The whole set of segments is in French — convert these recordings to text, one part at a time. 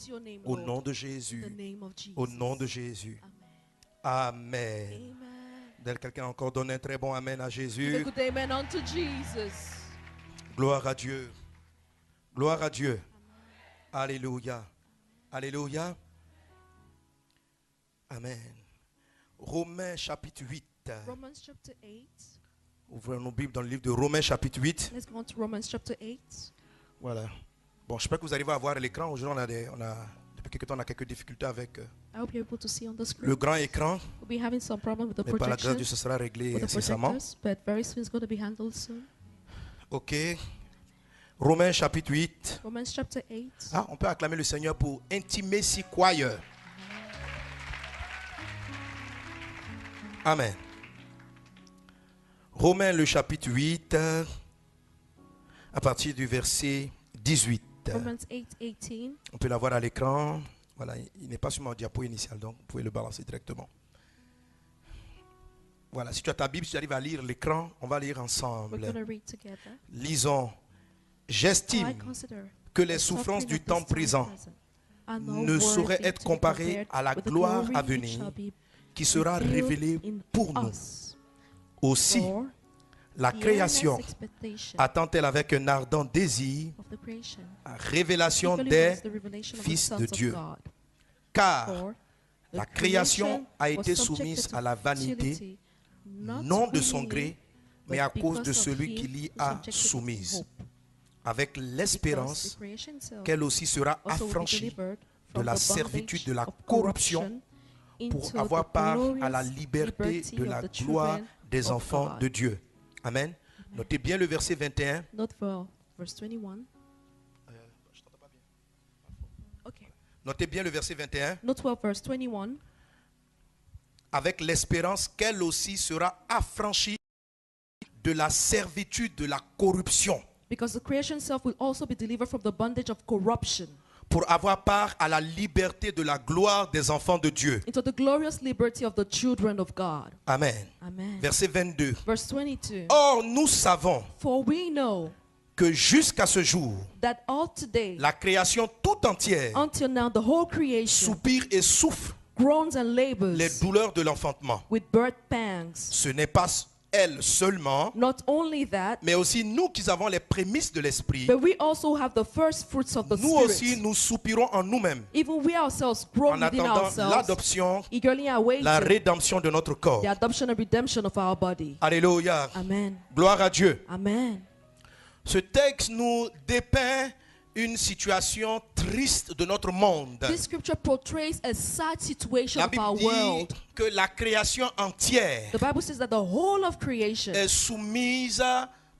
your name, Au Lord. nom de In Jésus. the name of Jesus. Au nom de Jésus. Amen. Amen. Amen. Quelqu'un a encore donné un très bon amen à Give a Jésus. good amen unto Jesus. Gloire à Dieu. Gloire à Dieu. Alléluia. Alléluia. Amen. Romains chapitre 8. Romans chapter 8. Ouvrons nos Bibles dans le livre de Romains chapitre 8. Let's go on to Romans chapter 8. Voilà. Bon, j'espère que vous arrivez à voir l'écran. Aujourd'hui, depuis quelques temps, on a quelques difficultés avec I hope you're able to see on the screen. le grand écran. We'll be having some problem with the Mais par la grâce de projection, Dieu, ce sera réglé with the incessamment. projectors, but very soon it's going to be handled soon. Ok. Romains chapitre 8. Romans chapter 8. Ah, on peut acclamer le Seigneur pour Intimacy Choir. Amen. Romains le chapitre 8, à partir du verset 18. Romans 8, 18. On peut la voir à l'écran. Voilà, il n'est pas sur mon diapo initial, donc vous pouvez le balancer directement. Voilà, si tu as ta Bible, si tu arrives à lire l'écran, on va lire We're ensemble. going to read together. Lisons. I J'estime consider que les the souffrances suffering du of this temps time présent present are not ne sauraient worthy être to be comparées compared à la with the gloire glory à which venir shall be qui sera revealed révélée in pour nous. us. Aussi, For la the création earnest expectation attend-elle avec un ardent désir of the creation la révélation eagerly des waits the revelation of the fils sons de of Dieu. God. Car For the la création creation a was été subjected soumise to à la vanité, futility, not non de son willingly, gré, mais but à cause de because of celui him qui l'y who a subjected it with soumise, hope. avec Because l'espérance the creation itself qu'elle aussi sera also will be affranchie delivered de from la the servitude bondage de la of corruption corruption pour into avoir the part à la glorious liberté liberty de of la the gloire children des of enfants God. de Dieu. Amen. Notez bien le verset 21. Note for verse 21. Okay. Notez bien le verset 21. Note for verse 21. Avec l'espérance qu'elle aussi sera affranchie de la servitude de la corruption Because the creation self will also be delivered from the bondage of corruption pour avoir part à la liberté de la gloire des enfants de Dieu. into the glorious liberty of the children of God. Amen. Amen. Verset 22. Verse 22. Or, nous savons For we know que jusqu'à ce jour, that all today, la création tout entière until now, the whole creation soupire et souffre groans and les labors douleurs de l'enfantement. with birth pangs. Ce n'est pas elle seulement, Not only that, mais aussi nous qui avons les prémices de l'esprit. but we also have the first fruits of the Nous aussi, Spirit. nous soupirons en nous-mêmes Even we ourselves groan en within attendant ourselves, l'adoption, eagerly awaiting la rédemption de notre corps. the adoption and redemption of our body. Alléluia. Amen. Gloire à Dieu. Amen. Ce texte nous dépeint une situation triste de notre monde. This scripture portrays a sad situation La of our Bible dit world. que la création entière The Bible says that the whole of creation est soumise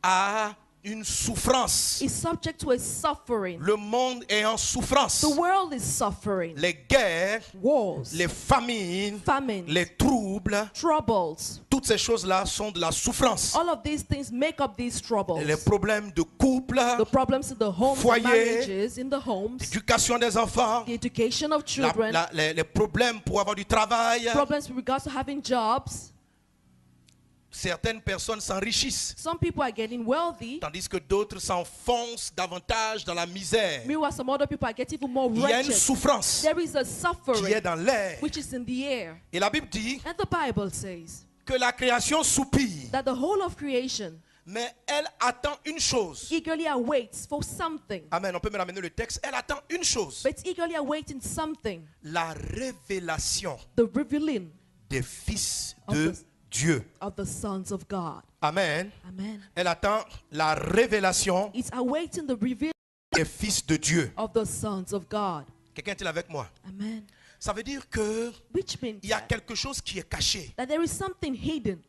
à une souffrance. is subject to a suffering. Le monde est en souffrance. The world is suffering. Les guerres, Wars, les famines, famines, les troubles, troubles. toutes ces choses-là sont de la souffrance. All of these things make up these troubles. Les problèmes de couple, The problems in the homes, Foyer, and marriages, in the homes, l'éducation des enfants, the education of children, les problèmes pour avoir du travail. problems with regards to having jobs. Certaines personnes s'enrichissent, Some people are getting wealthy, tandis que d'autres s'enfoncent davantage dans la misère. meanwhile some other people are getting even more Il y a une wretched. souffrance There is a qui suffering est dans l'air. which is in the air. Et la Bible dit And the Bible says que la création soupire, that the whole of creation mais elle attend une chose. eagerly awaits for something. Amen, on peut me ramener le texte. Elle attend une chose. But it's eagerly awaiting something. La révélation The revealing des fils Of de the- Dieu. of the sons of God. Amen. Amen. Elle attend la révélation It's awaiting the reveal des fils de Dieu. of the sons of God. Quelqu'un est-il avec moi? Amen. Ça veut dire que Which means il y a quelque chose qui est caché. that there is something hidden.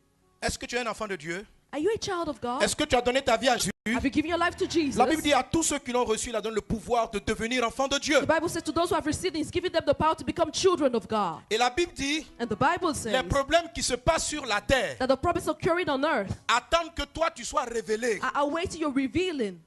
Est-ce que tu es un enfant de Dieu? Are you a child of God? Est-ce que tu as donné ta vie à Jésus? Have you given your life to Jesus? La Bible dit à tous ceux qui l'ont reçu, il a donné le pouvoir de devenir enfants de Dieu. The Bible says to those who have received it, He's given them the power to become children of God. Et la Bible dit, And the Bible les says problèmes qui se passent sur la terre that the promise occurring on earth attendent que toi tu sois révélé. are awaiting your revealing.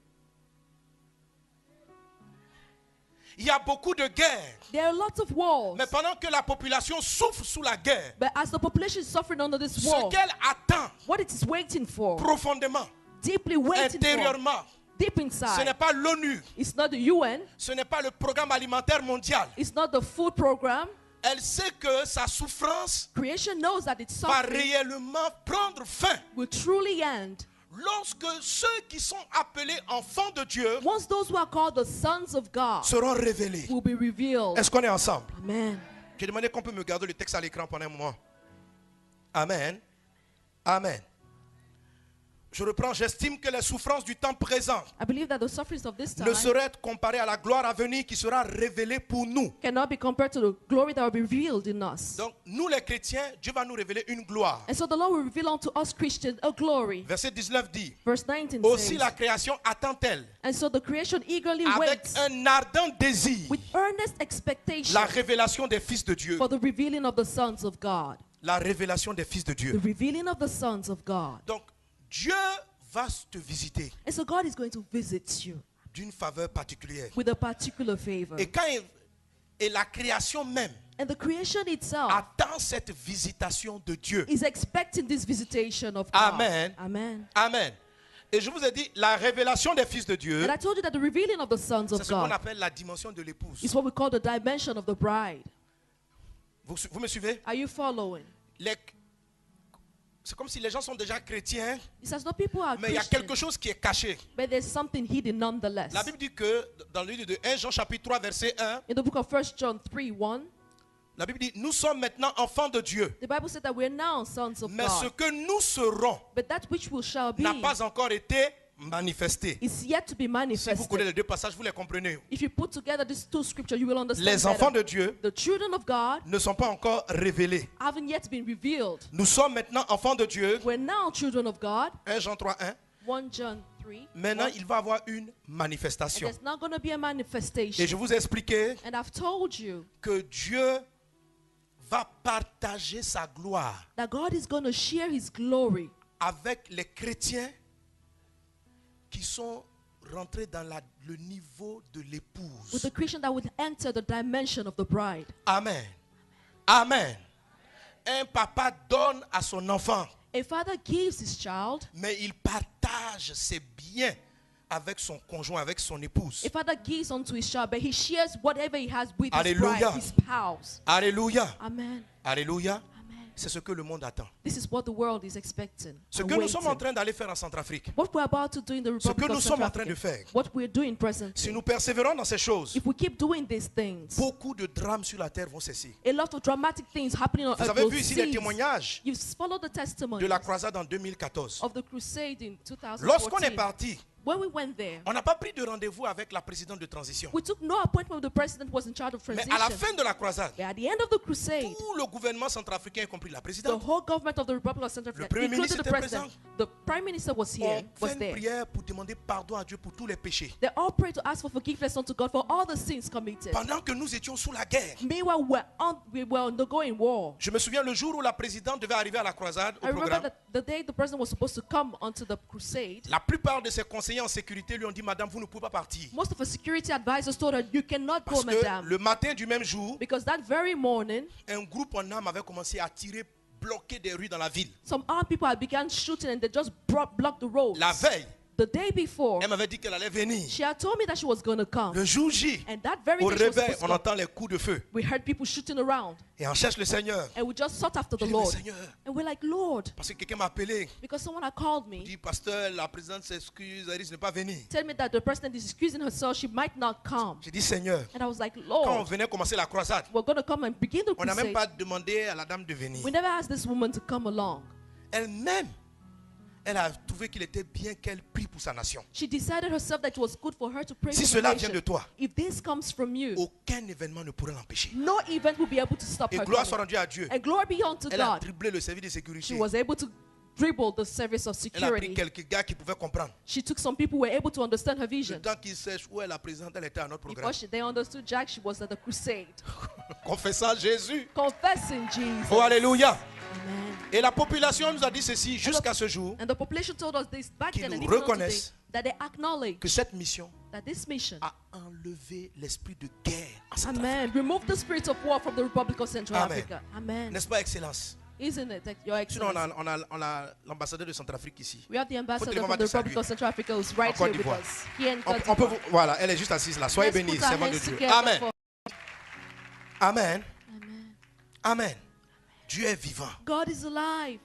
Il y a beaucoup de guerres. There are lots of wars. Mais pendant que la population souffre sous la guerre, But as the population is suffering under this ce war, qu'elle attend what it is waiting for, profondément, deeply waiting for, intérieurement, deep Ce n'est inside. pas l'ONU. It's not the UN. Ce n'est pas le programme alimentaire mondial. It's not the food program. Elle sait que sa souffrance Creation knows that its va suffering réellement prendre fin will truly end lorsque ceux qui sont appelés enfants de Dieu once those who are called the sons of God seront révélés. will be revealed. Est-ce qu'on est ensemble? Amen. J'ai demandé qu'on peut me garder le texte à l'écran pendant un moment. Amen. Amen. Je reprends, j'estime que les souffrances du temps présent I believe that the sufferings of this time ne sauraient être comparées à la gloire à venir qui sera révélée pour nous. cannot be compared to the glory that will be revealed in us. Donc, nous les chrétiens, Dieu va nous révéler une gloire. And so the Lord will reveal unto us Christians a glory. Verset 19 dit, Verse 19 aussi says, la création attend-elle and so the creation eagerly avec waits un ardent désir with earnest expectation la révélation des fils de Dieu. for the revealing of the sons of God. La révélation des fils de The Dieu. revealing of the sons of God. Donc, Dieu va te visiter And so God is going to visit you d'une faveur particulière. with a particular favor. Et la création même And the creation itself attend cette visitation de Dieu. is expecting this visitation of God. Amen. Amen. Amen. Et je vous ai dit, la révélation des fils de Dieu, And I told you that the revealing of the sons c'est of ce qu'on God appelle la dimension de l'épouse. is what we call the dimension of the bride. Vous me suivez? Are you following? C'est comme si les gens sont déjà chrétiens, It says no people are mais il y a quelque Christian, chose qui est caché. but there's something hidden nonetheless. La Bible dit que dans le livre de 1 Jean chapitre 3 verset 1, In the book of 1 John 3:1, la Bible dit, nous sommes maintenant enfants de Dieu. the Bible said that we're now sons of Mais ce God. que nous serons But that which we shall be n'a pas encore été manifesté. is yet to be Si vous connaissez manifested. les deux passages, vous les comprenez. If you put together these two scriptures, you will understand Les enfants better. de Dieu The children of God ne sont pas encore révélés. haven't yet been revealed. Nous sommes maintenant enfants de Dieu. We're now children of God. 1 Jean 3, 1. 1 John 3. Maintenant, 1. il va y avoir une And manifestation. there's not going to be a Et manifestation. je vous ai expliqué And I've told you que Dieu va partager sa gloire that God is going to share his glory avec les chrétiens qui sont rentrés dans le niveau de with l'épouse. the Christian that would enter the dimension of the bride. Amen. Amen. Un papa donne à son enfant, A father gives his child. mais il partage ses biens avec son conjoint, avec son épouse. A father gives unto his child, but he shares whatever he has with his Hallelujah. bride, his spouse. Alléluia. Amen. Alléluia. Amen. C'est ce que le monde attend. This is what the world is expecting. Ce and que nous sommes en waiting. train d'aller faire en Centrafrique, What we're about to do in the ce que Republic nous of sommes en Central train de Africa, faire, what we're doing si presently, nous persévérons dans ces choses, if we keep doing these things, beaucoup de drames sur la terre vont cesser. a lot of dramatic things happening on Vous earth avez will vu ici les cease. témoignages You've followed the testimony de la croisade en 2014. of the crusade in Lorsqu'on est 2014. parti, When we went there, on n'a pas pris de rendez-vous avec la présidente de transition. we took no appointment with the president who was in charge of Mais transition. à la fin de la croisade, But at the end of the crusade, tout le gouvernement centrafricain, y compris la the présidente, whole government of the Republic of Central Le Africa, Premier including ministre the était president, présent. the prime minister was here, on was fait une there. prière pour demander pardon à Dieu pour tous les péchés. They all prayed to ask for forgiveness unto God for all the sins committed. Pendant que nous étions sous la guerre. Meanwhile, we were undergoing war. Je me souviens le jour où la présidente devait arriver à la croisade, au I remember programme. that the day the president was supposed to come onto the crusade, La plupart de ses conseillers en sécurité lui ont dit, Madame, vous ne pouvez pas partir. most of her security advisors told her, you cannot Parce go, que madam. le matin du même jour, Because that very morning, un groupe en armes avait commencé à tirer, bloquer des rues dans la ville. some armed people had begun shooting and they just blocked the roads. La veille, The day before, elle m'avait dit qu'elle allait venir. she had told me that she was going to come. Le jour J, And that very au day she was réveil, supposed to on come. entend les coups de feu. We heard people shooting around. Et on cherche le Seigneur. And we just sought after the Je dis, mais Lord. Seigneur, And we're like, Lord, parce que quelqu'un m'a appelé. because someone had called Il me, dit, pasteur, la présidente s'excuse, elle risque de ne pas venir. tell me that the president is excusing herself, she might not come. J'ai dit, Seigneur, And I was like, quand on Lord, venait commencer la croisade, we're going to come and begin the on n'a même crusade. pas demandé à la dame de venir. We never asked this woman to come along. Elle-même, elle a trouvé qu'il était bien qu'elle prie pour sa nation. She decided herself that it was good for her to pray Si for the cela vient nation. de toi, If this comes from you, aucun événement ne pourrait l'empêcher. no event will be able to stop Et her gloire soit coming. rendue à Dieu. And glory be unto Elle a God. dribblé le service de She sécurité. was able to dribble the service of Elle a pris security. quelques gars qui pouvaient comprendre. She took some people who were able to understand her Le vision. temps qu'ils sachent où est la présidente, elle était à notre programme. Before they understood Jack, she was at the crusade. Confessant Jésus. Confessing Jesus. Oh, alléluia. Amen. Et la population nous a dit ceci jusqu'à ce jour, And the population told us this back Qu'ils then and nous even unto today, reconnaissent that they acknowledge que cette mission that this mission, a enlevé l'esprit de guerre en Centrafrique. amen, remove the spirit of war from the Republic of Central Amen. Africa. Amen. N'est-ce pas, Excellence? Isn't it, Your Sinon, Excellency? on a l'ambassadeur de Centrafrique ici. We have the ambassador Faut from the te Republic of Central Africa who's right Côte here with d'Ivoire. us. Here in On Côte peut d'Ivoire. voilà, elle est juste assise là. Soyez Let's bénis, put our servant de hands Dieu. together Amen. for- Amen. Amen. Amen. Dieu est vivant. God is alive.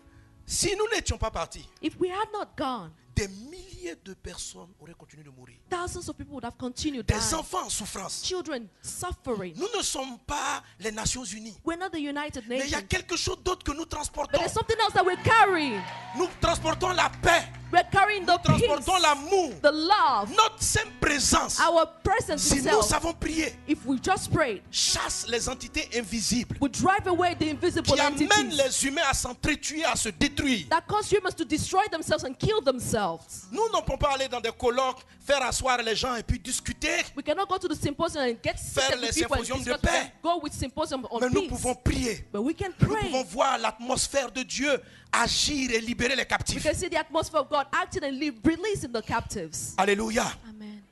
Si nous n'étions pas partis, If we had not gone, des milliers de personnes auraient continué de mourir. thousands of people would have continued Des dying. enfants en souffrance. Children suffering. Nous ne sommes pas les Nations Unies. We're not the United Mais il y a Nations. quelque chose d'autre que nous But transportons. there's something else that we're carrying. Nous transportons la paix. We're carrying the peace, Transportons l'amour. the love, Notre simple présence. our presence Si nous itself. savons prier, If we just prayed, chasse les entités invisibles we drive away the invisible qui amènent entities les humains à s'entretuer, à se détruire. that cause humans to destroy themselves and kill themselves. Nous ne pouvons pas aller dans des colloques, faire asseoir les gens et puis discuter. We cannot go to the symposium and get Faire seated les with people and symposiums de discuss paix. and go with symposium on Mais nous peace. pouvons prier. But we can Nous pouvons pray. voir l'atmosphère de Dieu agir et libérer les We captifs. can see the atmosphere of God acting and releasing the captives. Alléluia. Amen.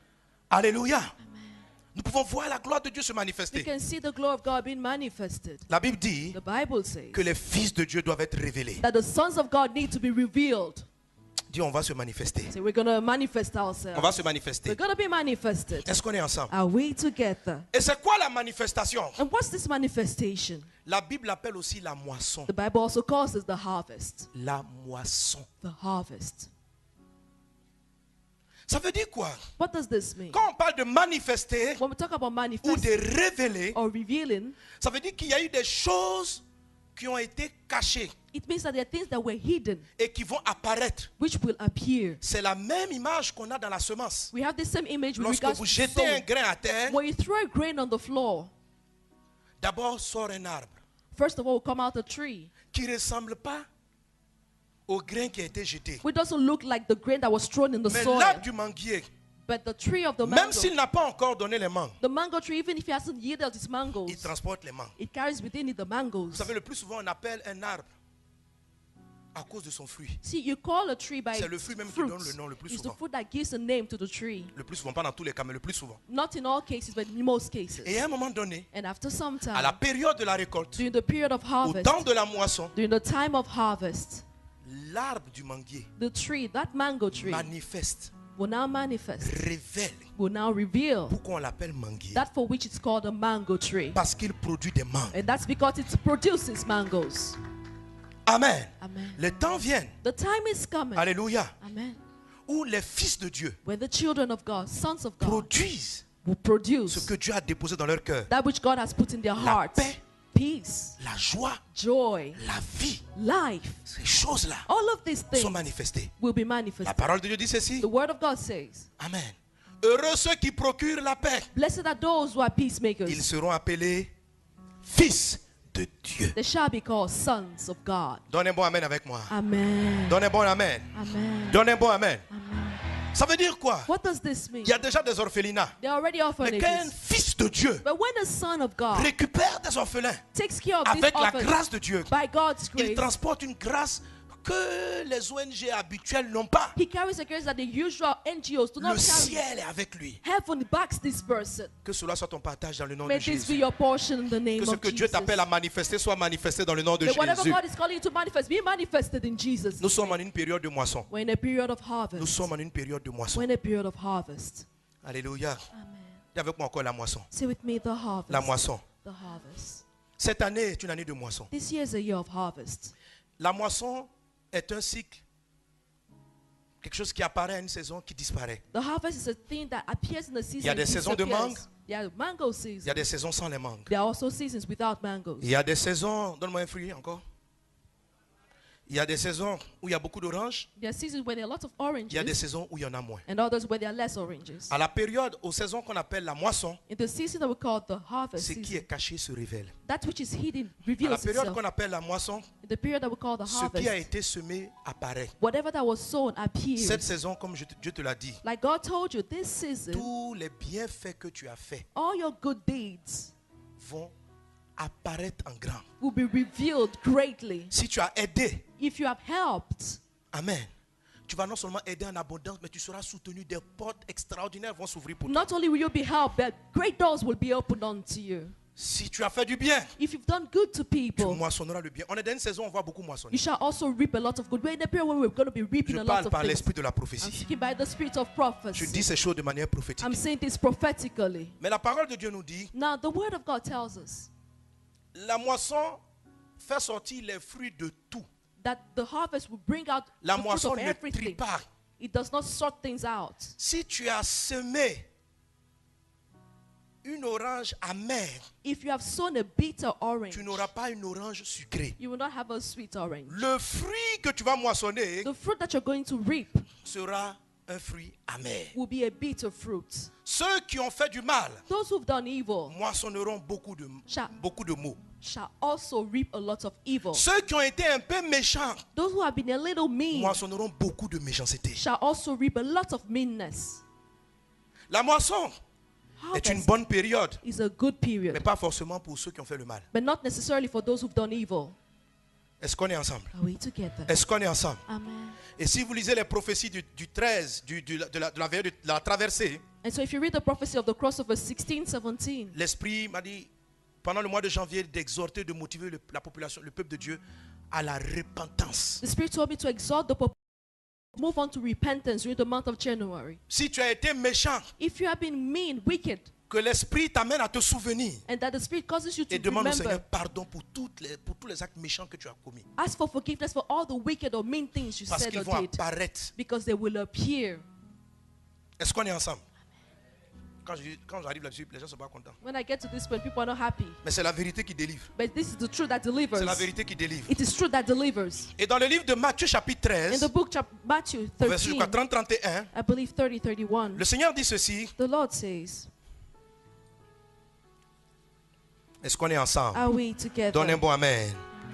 Alléluia. Amen. Nous pouvons voir la gloire de Dieu se We manifester. can see the glory of God being manifested. La Bible dit The Bible says que les fils de Dieu doivent être révélés. that the sons of God need to be revealed. Dis, on va se manifester. So we're going to manifest On va ourselves. se manifester. We're going to be manifested. Est-ce qu'on est ensemble? Are we together? Et c'est quoi la manifestation? And what's this manifestation? La Bible appelle aussi la moisson. The Bible also calls it the harvest. La moisson. The harvest. Ça veut dire quoi? What does this mean? Quand on parle de manifester When we talk about ou manifesting de révéler, or revealing, ça veut dire qu'il y a eu des choses qui ont été cachées it means that there are things that were hidden et qui vont apparaître. which will appear. C'est la même image qu'on a dans la semence. We have the same image with Lorsque regards vous to jetez un soul. grain à terre, When you throw a grain on the floor, d'abord sort un arbre first of all will come out a tree, qui ne ressemble pas au grain qui a été jeté. which doesn't look like the grain that was thrown in the Mais soil. l'arbre du manguier, But the tree of the même mango, s'il n'a pas encore donné les mangues, the mango tree, even if it hasn't yielded its mangoes, il transporte les mangues. it carries within it the Vous mangoes. savez, le plus souvent, on appelle un arbre à cause de son fruit. See, you call a tree by C'est le fruit même qui fruit. donne le nom le plus It's the souvent. fruit that gives a name to the tree. Le plus souvent, pas dans tous les cas, mais le plus souvent. Not in all cases, but in most cases. Et à un moment donné, And after some à la time, période de la récolte, during the period of au harvest, temps de la moisson, during the time of harvest, l'arbre du manguier the tree, that mango tree, manifeste, will now manifest, révèle will now reveal pourquoi on l'appelle manguier. that for which it's called a mango tree. Parce qu'il produit des mangues. And that's because it produces mangoes. Amen. Amen. Le temps vient, The time is coming. alléluia, Amen. où les fils de Dieu When the children of God, sons of God, produisent will ce produce que Dieu a déposé dans leur cœur. that which God has put in their La hearts. paix, Peace, la joie, joy, la vie, life. ces choses-là All of these sont things manifestées. will be La manifested. parole de Dieu dit ceci. The word of God says, Amen. Heureux ceux qui procurent la paix. blessed are those who are Ils peacemakers. seront appelés fils de Dieu. They shall be called sons of God. Donne un bon amen avec moi. Amen. Donne un bon amen. Amen. Donne un bon amen. Amen. Ça veut dire quoi? What does this mean? Il y a déjà des orphelinats. They're already Mais qu'un orphanages. fils de Dieu But when a son of God récupère des orphelins takes care of these avec la orphans grâce de Dieu, by God's il grace, transporte une grâce que les ONG habituelles n'ont pas. he carries a grace that the usual NGOs do not Le carry. ciel est avec lui. Heaven backs this person. Que cela soit ton partage dans le nom May de this be Jésus. your portion in the name Que ce of que Dieu Jesus. t'appelle à manifester soit manifesté dans le nom de That whatever Jésus. God is calling you to manifest, be manifested in Jesus. Nous sommes en une période de moisson. We're in a period of Nous harvest. sommes en une période de moisson. We're in a period of harvest. Alléluia. Amen. Dis avec moi encore la moisson. Say with me the harvest. La moisson. The harvest. Cette année est une année de moisson. This year is a year of harvest. La moisson est un cycle. Quelque chose qui apparaît à une saison qui disparaît. The harvest is a thing that appears in the season. Il y a des and saisons de disappears. mangue. There are mango Il y seasons. a des saisons sans les mangues. There are also seasons without mangoes. Il y a des saisons, donne-moi un fruit encore. Il y a des saisons où il y a beaucoup d'oranges. There are seasons where there are lots of Il y a des oranges saisons où il y en a moins. and others where there are less oranges. À la période, aux saisons qu'on appelle la moisson, In the season that we call the harvest ce qui season, est caché se révèle. that which is hidden À la reveals période itself. qu'on appelle la moisson, In the period that we call the ce qui a harvest, été semé apparaît. whatever that was sown Cette appears. saison, comme Dieu te l'a dit, Like God told you, this season, tous les bienfaits que tu as faits all your good deeds vont apparaître en grand. will be revealed greatly. Si tu as aidé, If you have helped, amen, tu vas non seulement aider en abondance, mais tu seras soutenu. Des portes extraordinaires vont s'ouvrir pour toi. not only will you be helped, but great doors will be opened unto you. Si tu as fait du bien, If you've done good to tu people, moissonneras le bien. On est dans une saison où on va beaucoup moissonner. you shall also reap a lot of good. We're in a period where we're going to be reaping Je a lot parle of par things. l'esprit de la I'm prophétie. speaking by the spirit of Je prophecy. dis ces choses de manière prophétique. I'm saying this prophetically. Mais la parole de Dieu nous dit, Now, the word of God tells us la moisson fait sortir les fruits de tout. that the harvest will bring out La the fruit moisson of ne trie everything. pas. It does not sort things out. Si tu as semé une orange amère, If you have sown a bitter orange, tu n'auras pas une orange sucrée. you will not have a sweet orange. Le fruit que tu vas moissonner The fruit that you're going to reap sera un fruit amer. will be a bitter fruit. Ceux qui ont fait du mal Those who've done evil moissonneront beaucoup de maux. shall also reap a lot of evil. Ceux qui ont été un peu méchants Those who have been a little mean moissonneront beaucoup de méchanceté. shall also reap a lot of meanness. La moisson est une Harvest bonne période, is a good mais period, pas forcément pour ceux qui ont fait le mal. but not necessarily for those who've done evil. Est-ce qu'on est ensemble? Are we together? Est-ce qu'on est ensemble? Amen. Et si vous lisez les prophéties du 13, de la traversée, And so if you read the prophecy of the crossover 16, 17, l'Esprit m'a dit, pendant le mois de janvier, d'exhorter, de motiver la population, le peuple de Dieu, à la repentance. the Spirit told me to exhort the people, move on to repentance during the month of January. Si tu as été méchant, If you have been mean, wicked, que l'Esprit t'amène à te souvenir and that the Spirit causes you to et demande au Seigneur remember, pardon pour tous les actes méchants que tu as commis. ask for forgiveness for all the wicked or mean things you Parce said qu'ils or vont did, apparaître. because they will appear. Est-ce qu'on est ensemble? Quand j'arrive là-dessus, les gens ne sont pas contents. When I get to this point, people are not happy. Mais c'est la vérité qui délivre. But this is the truth that delivers. C'est la vérité qui délivre. It is truth that delivers. Et dans le livre de Matthieu chapitre In 13, the book Matthew verset 13, 30-31, I believe 30, 31, le Seigneur dit ceci. the Lord says, Est-ce qu'on est ensemble? are we together? Donne un bon amen.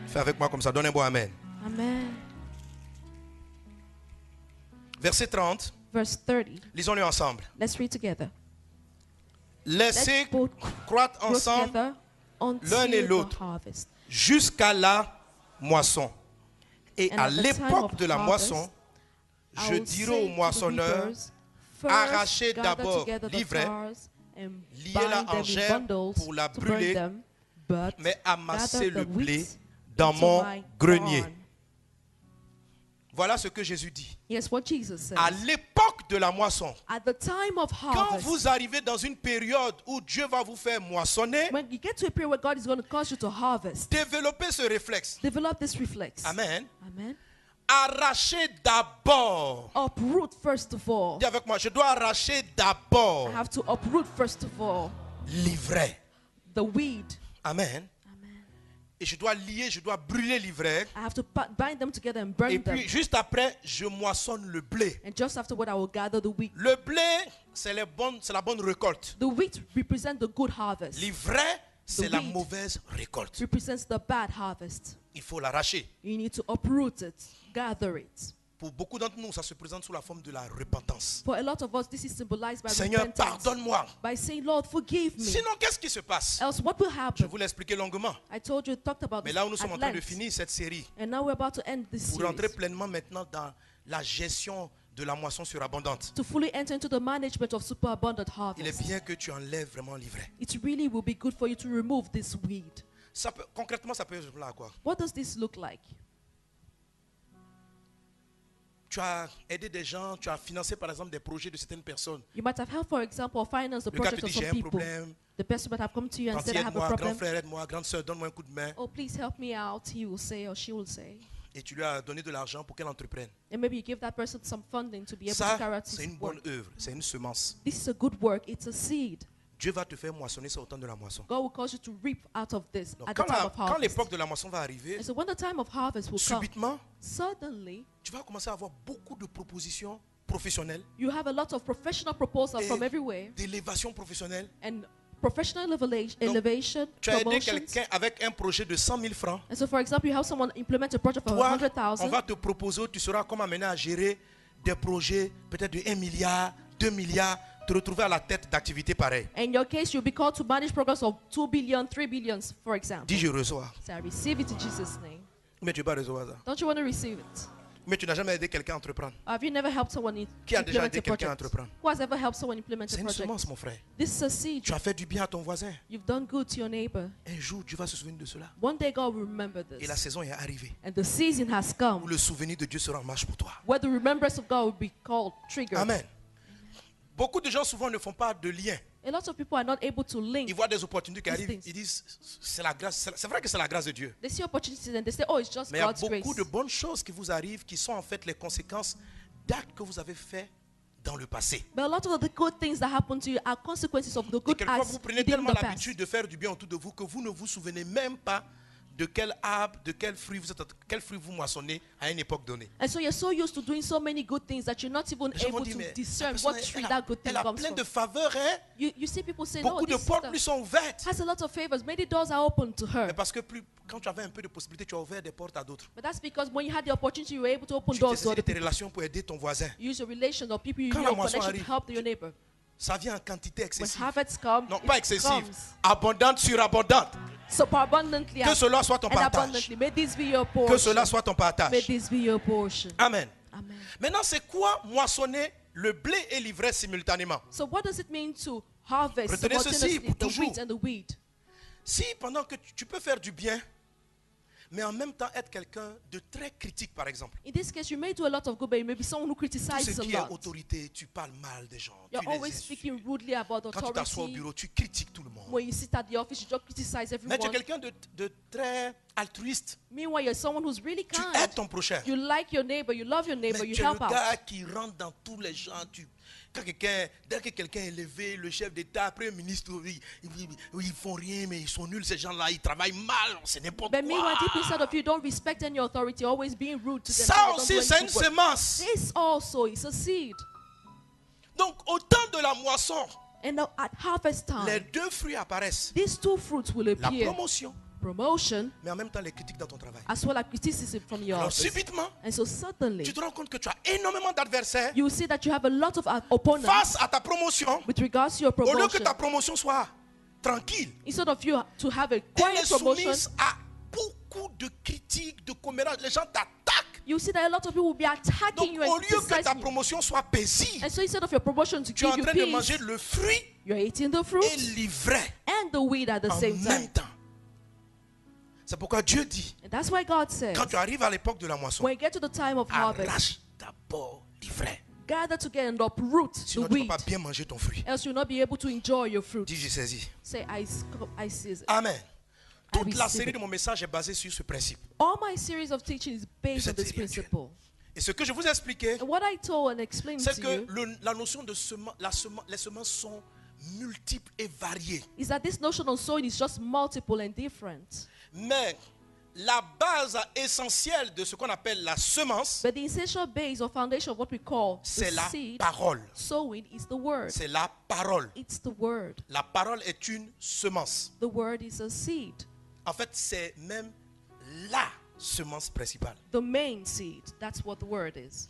Fais avec moi comme ça, donne un bon amen. Amen. Verset 30, Verse 30. lisons-le ensemble. Let's read together. Laissez Let's both croître grow ensemble together l'un et until the l'autre harvest. jusqu'à la moisson. Et And à at the time l'époque of de la harvest, moisson, I je will dirai say aux to the moissonneurs, reapers, arrachez first gather d'abord together the l'ivraie, tares and liez-la bind en them in chair bundles pour la to burn brûler, them, but mais amassez gather le the blé wheat dans into mon my grenier. barn. Voilà ce que Jésus dit. Yes, what Jesus says. À l'époque de la moisson, At the time of quand harvest, vous arrivez dans une période où Dieu va vous faire moissonner, when you get to a period where God is going to cause you to harvest, développez ce réflexe. develop this reflex. Amen. Amen. Arrachez d'abord. Uproot first of all. Dis avec moi, je dois arracher d'abord I have to uproot first of all l'ivraie. the weed. Amen. Amen. Et je dois lier, je dois brûler l'ivraie. I have to bind them together and burn Et them. puis juste après, je moissonne le blé. And just afterward, I will gather the wheat. Le blé, c'est la bonne récolte. The wheat represents the good harvest. L'ivraie, c'est la wheat mauvaise récolte. Represents the bad harvest. Il faut l'arracher. You need to uproot it, gather it. Pour beaucoup d'entre nous, ça se présente sous la forme de la repentance. For a lot of us, this is symbolized by Seigneur, repentance. pardonne-moi. By saying, Lord, forgive me. Sinon, qu'est-ce qui se passe? Else, what will Je happen? vous l'ai expliqué longuement. I told you, talked about Mais this là où nous sommes at en train de length. finir cette série, And now we're about to end this pour rentrer series. pleinement maintenant dans la gestion de la moisson surabondante, To fully enter into the management of superabundant il est harvest. bien que tu enlèves vraiment l'ivraie. It really will be good for you to remove this weed. Concrètement, ça peut ressembler à quoi? What does this look like? Tu as aidé des gens, tu as financé par exemple des projets de certaines personnes. You might have helped, for example, or finance the Le gars project te of dit, j'ai some un people. problème. The person might have come to you and Quand said, I have a aide-moi, grand problem. frère, aide-moi, grande soeur, donne-moi un coup de main. Oh, please help me out, he will say, or she will say. Et tu lui as donné de l'argent pour qu'elle entreprenne. And maybe you give that person some funding to be able to Ça, carry out c'est his une work. bonne œuvre, c'est une semence. This is a good work. It's a seed. Dieu va te faire moissonner ça au temps de la moisson. God will cause you to reap out of this Donc, at the time of quand harvest. l'époque de la moisson va arriver, And so when the time of harvest will come, subitement, suddenly tu vas commencer à avoir beaucoup de propositions professionnelles, you have a lot of professional proposals Et- from everywhere d'élévation professionnelle. and professional elevation, Tu as aidé promotions. quelqu'un avec un projet de 100 000 francs. And so, for example, you have someone implement a project for Toi, 100,000. on va te proposer, tu sauras comment amener à gérer des projets peut-être de 1 milliard, 2 milliards, te retrouver à la tête d'activités pareilles. In your case, you'll be called to manage programs of 2 billion, 3 billion, for example. Dis, je reçois. So I receive it in Jesus' name. Mais tu ne vas pas recevoir ça. Don't you want to receive it? Mais tu n'as jamais aidé quelqu'un à entreprendre. Have you never helped someone Qui a déjà implement aidé a quelqu'un à project? entreprendre? Who has ever helped someone implement C'est a une project? semence, mon frère. This is a seed. Tu as fait du bien à ton voisin. You've done good to your neighbor. Un jour, tu vas se souvenir de cela. One day God will remember Et la this. saison est arrivée And the season has où come le souvenir de Dieu sera en marche pour toi. where the remembrance of God will be called triggered. Amen. Beaucoup de gens souvent ne font pas de lien. A lot of people are not able to Ils link. voient des opportunités qui These arrivent. things. Ils disent, c'est la grâce. C'est vrai que c'est la grâce de Dieu. They see opportunities and they say, oh, it's just Mais il y a God's grace. beaucoup de bonnes choses qui vous arrivent qui sont en fait les conséquences d'actes que vous avez faits dans le passé. But a lot of the good things that happen to you are consequences of the Et good quelquefois, acts vous you prenez did in tellement the past. l'habitude de faire du bien autour de vous que vous ne vous souvenez même pas de quel arbre, de quel fruit vous moissonnez à une époque donnée. And so you're so used to doing so many good things that you're not even Les gens vont able dire, to mais la discern personne, what tree elle that good thing elle a comes plein from. de faveurs, hein? You see people say, no, Beaucoup de this portes lui sister sont ouvertes. has a lot of favors. Many doors are open to her. Mais parce que quand tu avais un peu de possibilités, tu as ouvert des portes à d'autres. But that's because when you had the opportunity, you were able to open Tu doors t'es to saisi de other tes people. relations pour aider ton voisin. You use your relation or people you Quand know, la moisson connection to arrive, help your neighbor. Ça vient en quantité When excessive. harvests come, Non, it pas excessive. comes. Abondante, surabondante. So abundantly Que cela soit ton and partage. abundantly. May this be your Que cela portion. soit ton May partage. this be your portion. Amen. Amen. Maintenant, c'est quoi moissonner le blé et l'ivraie simultanément? So what does it mean to harvest Retenez ceci simultaneously pour the toujours. wheat and the weed? Si pendant que tu peux faire du bien, mais en même temps être quelqu'un de très critique, par exemple. In this case, you may do a lot of good, but you may be someone who Tout criticizes ce a qui est lot. autorité, tu parles mal des gens. You're Tu les always insultes. speaking rudely about Quand tu t'assois au authority. bureau, tu critiques tout le monde. When you sit at the office, you just criticize Mais tu es everyone. quelqu'un de très altruiste. Meanwhile, you're someone who's really Tu kind. aides ton prochain. You like your neighbor, you love your neighbor, Mais you tu es le help out. gars qui rentre dans tous les gens. Dès que quelqu'un est élevé, le chef d'État, premier ministre, ils font rien, mais ils sont nuls, ces gens-là, ils travaillent mal, c'est n'importe But meanwhile, quoi. deep inside of you, don't respect any authority, always being rude to them. Ça don't do aussi, any c'est une good work. semence. This also is a seed. Donc, au temps de la moisson, And now at harvest les time, deux fruits apparaissent. these two fruits will La appear. promotion, Promotion, mais en même temps les critiques dans ton travail. as well as criticism from your Alors, office. subitement, And so suddenly, tu te rends compte que tu as énormément d'adversaires you will see that you have a lot of opponents face à ta promotion. with regards to your Au lieu que promotion. ta promotion soit tranquille, Instead of you to have a elle quiet est promotion, soumise à beaucoup de critiques, de commérages. Les gens t'attaquent. you see that a lot of people will be Donc, attacking you au and lieu que ta criticizing you. promotion soit paisible, And so instead of your promotion to tu es en give you train de peace, manger le fruit you're eating the et fruit l'ivraie and the weed at the en same même time. temps. C'est pourquoi Dieu dit, And that's why God says, quand tu arrives à l'époque de la moisson, when you get to the time of harvest, arrache d'abord l'ivraie. gather together and uproot the Sinon, tu ne weed, peux pas bien manger ton fruit. else you'll not be able to enjoy your fruit. Dis, j'ai saisi. Say, I seize it. Amen. Toute la receive série it. de mon message est basée sur ce principe. All my series of teaching is based on Cette this série actuelle. principle. Et ce que je vous ai expliqué, And what I told and explained c'est to que you la notion de les semences sont multiples et variées. is that this notion of sowing is just multiple and different. Mais la base essentielle de ce qu'on appelle la semence, But the essential base or foundation of what we call c'est the la seed, parole. sowing, is the word. C'est la parole. It's the word. La parole est une semence. The word is a seed. En fait, c'est même la semence principale. The main seed. That's what the word is.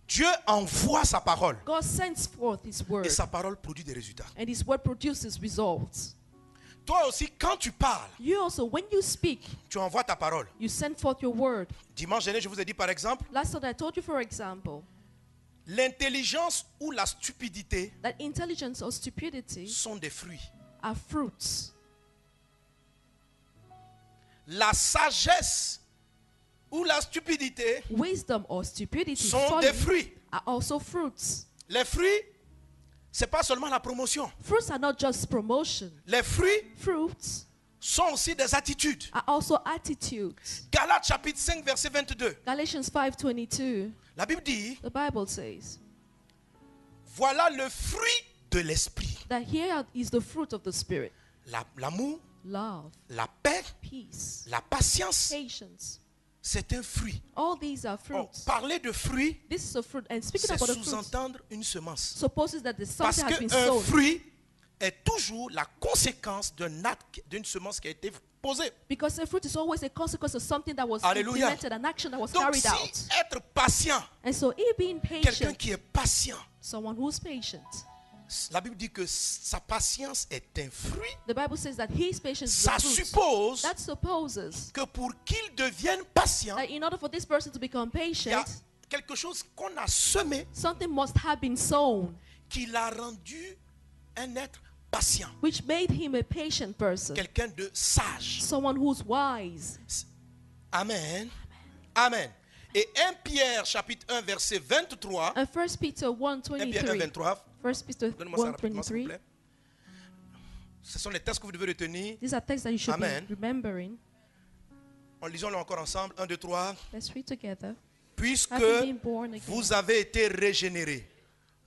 Dieu envoie sa parole God sends forth His word, et sa parole produit des résultats. and His word produces results. Toi aussi, quand tu parles, You also, when you speak, tu envoies ta parole. you send forth your word. Dimanche dernier, je vous ai dit par exemple, Last time I told you, for example, l'intelligence ou la stupidité that intelligence or stupidity sont des fruits. are fruits. La sagesse ou la stupidité Wisdom or stupidity, sont folly, des fruits. are also fruits. Les fruits, c'est pas seulement la promotion. Fruits are not just promotion. Les fruits Fruits sont aussi des attitudes. are also attitudes. Galates chapitre 5 verset 22. Galatians 5:22, La Bible dit, the Bible says voilà le fruit de l'esprit. that here is the fruit of the Spirit: L'amour, love, la paix, peace, la patience, patience. c'est un fruit. All these are Oh, fruits. parler de fruits, This is a fruit. And speaking c'est about the fruits, sous-entendre une semence. supposes that the Parce something has been qu'un sown. fruit est toujours la conséquence d'un acte, d'une semence qui a été posée. Because a fruit is always a consequence of something that was Alléluia. implemented, an action that was Donc, carried si out. être patient, And so, being quelqu'un patient, qui est patient, someone who's patient, La Bible dit que sa patience est un fruit. The Bible says that his patience is Ça a fruit. suppose That supposes que pour qu'il devienne patient, that in order for this person to become il y a patient, quelque chose qu'on a semé something must have been sown, qui l'a rendu un être patient. which made him a patient person, Quelqu'un de sage. someone who's wise. Amen. Amen. Et 1 Pierre chapitre 1 verset 23. And 1 Peter 1 Pierre 1 1:23. 23. 1 Peter Donne-moi ça rapidement s'il vous 1:23. plaît. Ce sont les textes que vous devez retenir. These are texts that you should Amen. be remembering. En lisons-le encore ensemble. 1, 2, 3. Let's read together. Puisque Having been born again, vous avez été régénérés,